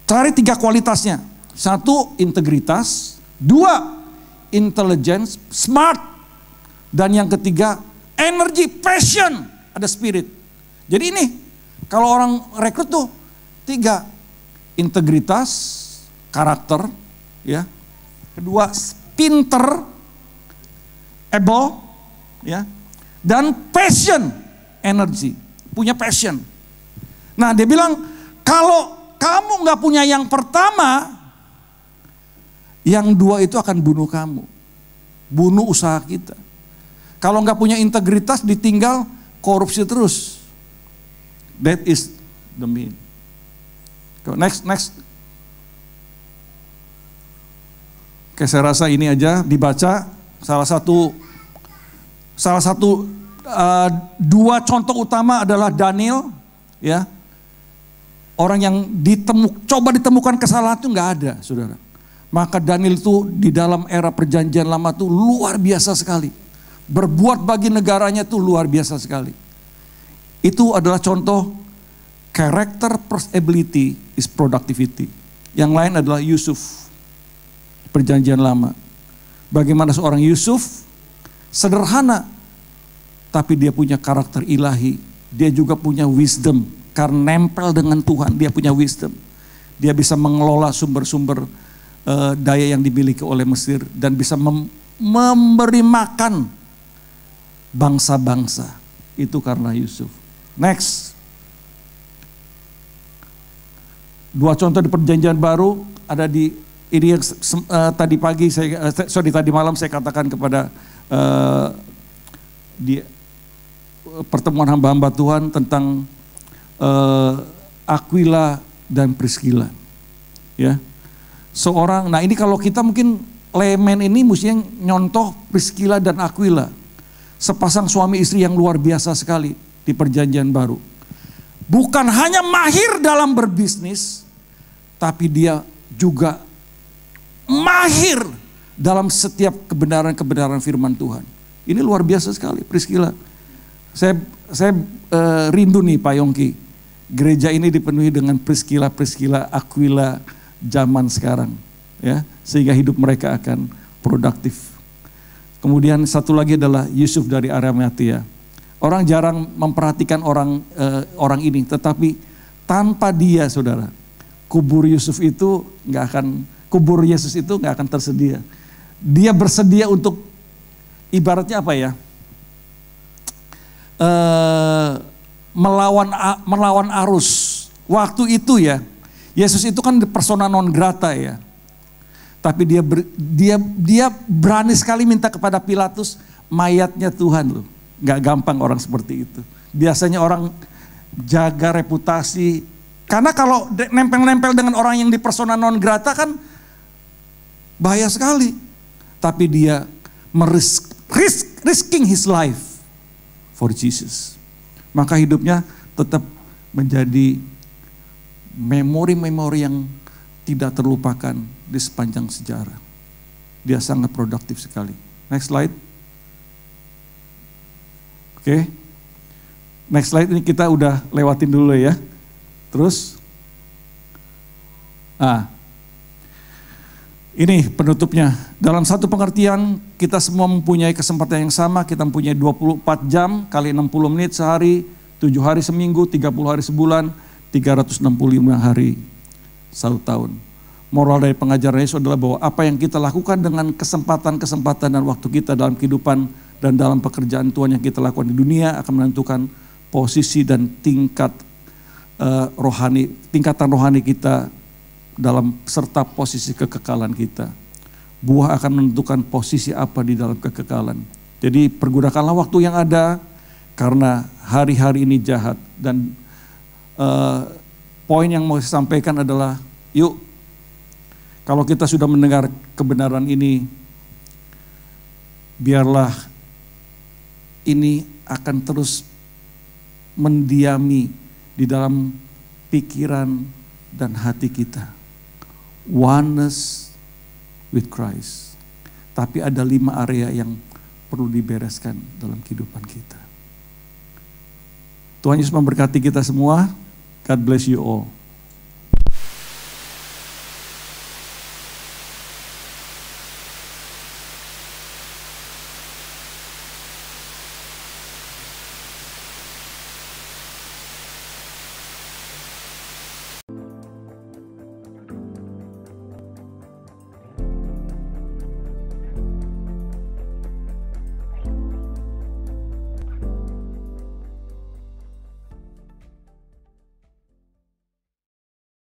cari 3 kualitasnya. 1, integritas. 2, intelligence, smart. Dan yang ketiga, energy, passion, ada spirit. Jadi ini, kalau orang rekrut tuh 3, integritas, karakter, ya. Kedua, pinter, able, ya. Dan passion, energy, punya passion. Nah dia bilang, kalau kamu gak punya yang pertama, yang 2 itu akan bunuh kamu. Bunuh usaha kita. Kalau gak punya integritas, ditinggal korupsi terus. That is the mean. Next. Oke, saya rasa ini aja dibaca. Salah satu 2 contoh utama adalah Daniel, ya. Orang yang coba ditemukan kesalahan itu nggak ada, saudara. Maka Daniel itu di dalam era perjanjian lama itu luar biasa sekali. Berbuat bagi negaranya itu luar biasa sekali. Itu adalah contoh character plus ability is productivity. Yang lain adalah Yusuf, perjanjian lama. Bagaimana seorang Yusuf, sederhana, tapi dia punya karakter ilahi. Dia juga punya wisdom, karena nempel dengan Tuhan, dia punya wisdom. Dia bisa mengelola sumber-sumber daya yang dimiliki oleh Mesir, dan bisa memberi makan bangsa-bangsa. Itu karena Yusuf. Next. Dua contoh di perjanjian baru ada di ini yang tadi pagi tadi malam saya katakan kepada di pertemuan hamba-hamba Tuhan tentang Aquila dan Priscilla. Ya. Nah ini kalau kita mungkin layman ini mestinya nyontoh Priscilla dan Aquila. Sepasang suami istri yang luar biasa sekali di perjanjian baru. Bukan hanya mahir dalam berbisnis, tapi dia juga mahir dalam setiap kebenaran-kebenaran firman Tuhan. Ini luar biasa sekali, Priscilla. Saya rindu nih Pak Yongki. Gereja ini dipenuhi dengan Priscilla, Aquila zaman sekarang, ya, sehingga hidup mereka akan produktif. Kemudian satu lagi adalah Yusuf dari Arimatia. Orang jarang memperhatikan orang ini, tetapi tanpa dia, saudara, kubur Yesus itu nggak akan tersedia. Dia bersedia untuk ibaratnya apa ya? Melawan arus. Waktu itu ya, Yesus itu kan persona non grata ya. Tapi dia berani sekali minta kepada Pilatus mayatnya Tuhan loh. Gak gampang orang seperti itu. Biasanya orang jaga reputasi. Karena kalau nempel-nempel dengan orang yang di persona non grata kan bahaya sekali. Tapi dia risking his life for Jesus. Maka hidupnya tetap menjadi memori-memori yang tidak terlupakan di sepanjang sejarah. Dia sangat produktif sekali. Next slide. Oke. Next slide ini kita udah lewatin dulu ya. Terus. Ini penutupnya. Dalam satu pengertian kita semua mempunyai kesempatan yang sama. Kita mempunyai 24 jam kali 60 menit sehari, 7 hari seminggu, 30 hari sebulan, 365 hari satu tahun. Moral dari pengajaran Yesus adalah bahwa apa yang kita lakukan dengan kesempatan-kesempatan dan waktu kita dalam kehidupan dan dalam pekerjaan Tuhan yang kita lakukan di dunia akan menentukan posisi dan tingkatan rohani kita dalam serta posisi kekekalan kita. Buah akan menentukan posisi apa di dalam kekekalan. Jadi pergunakanlah waktu yang ada karena hari-hari ini jahat. Dan poin yang mau saya sampaikan adalah yuk, kalau kita sudah mendengar kebenaran ini, biarlah ini akan terus mendiami di dalam pikiran dan hati kita. Oneness with Christ. Tapi ada 5 area yang perlu dibereskan dalam kehidupan kita. Tuhan Yesus memberkati kita semua. God bless you all.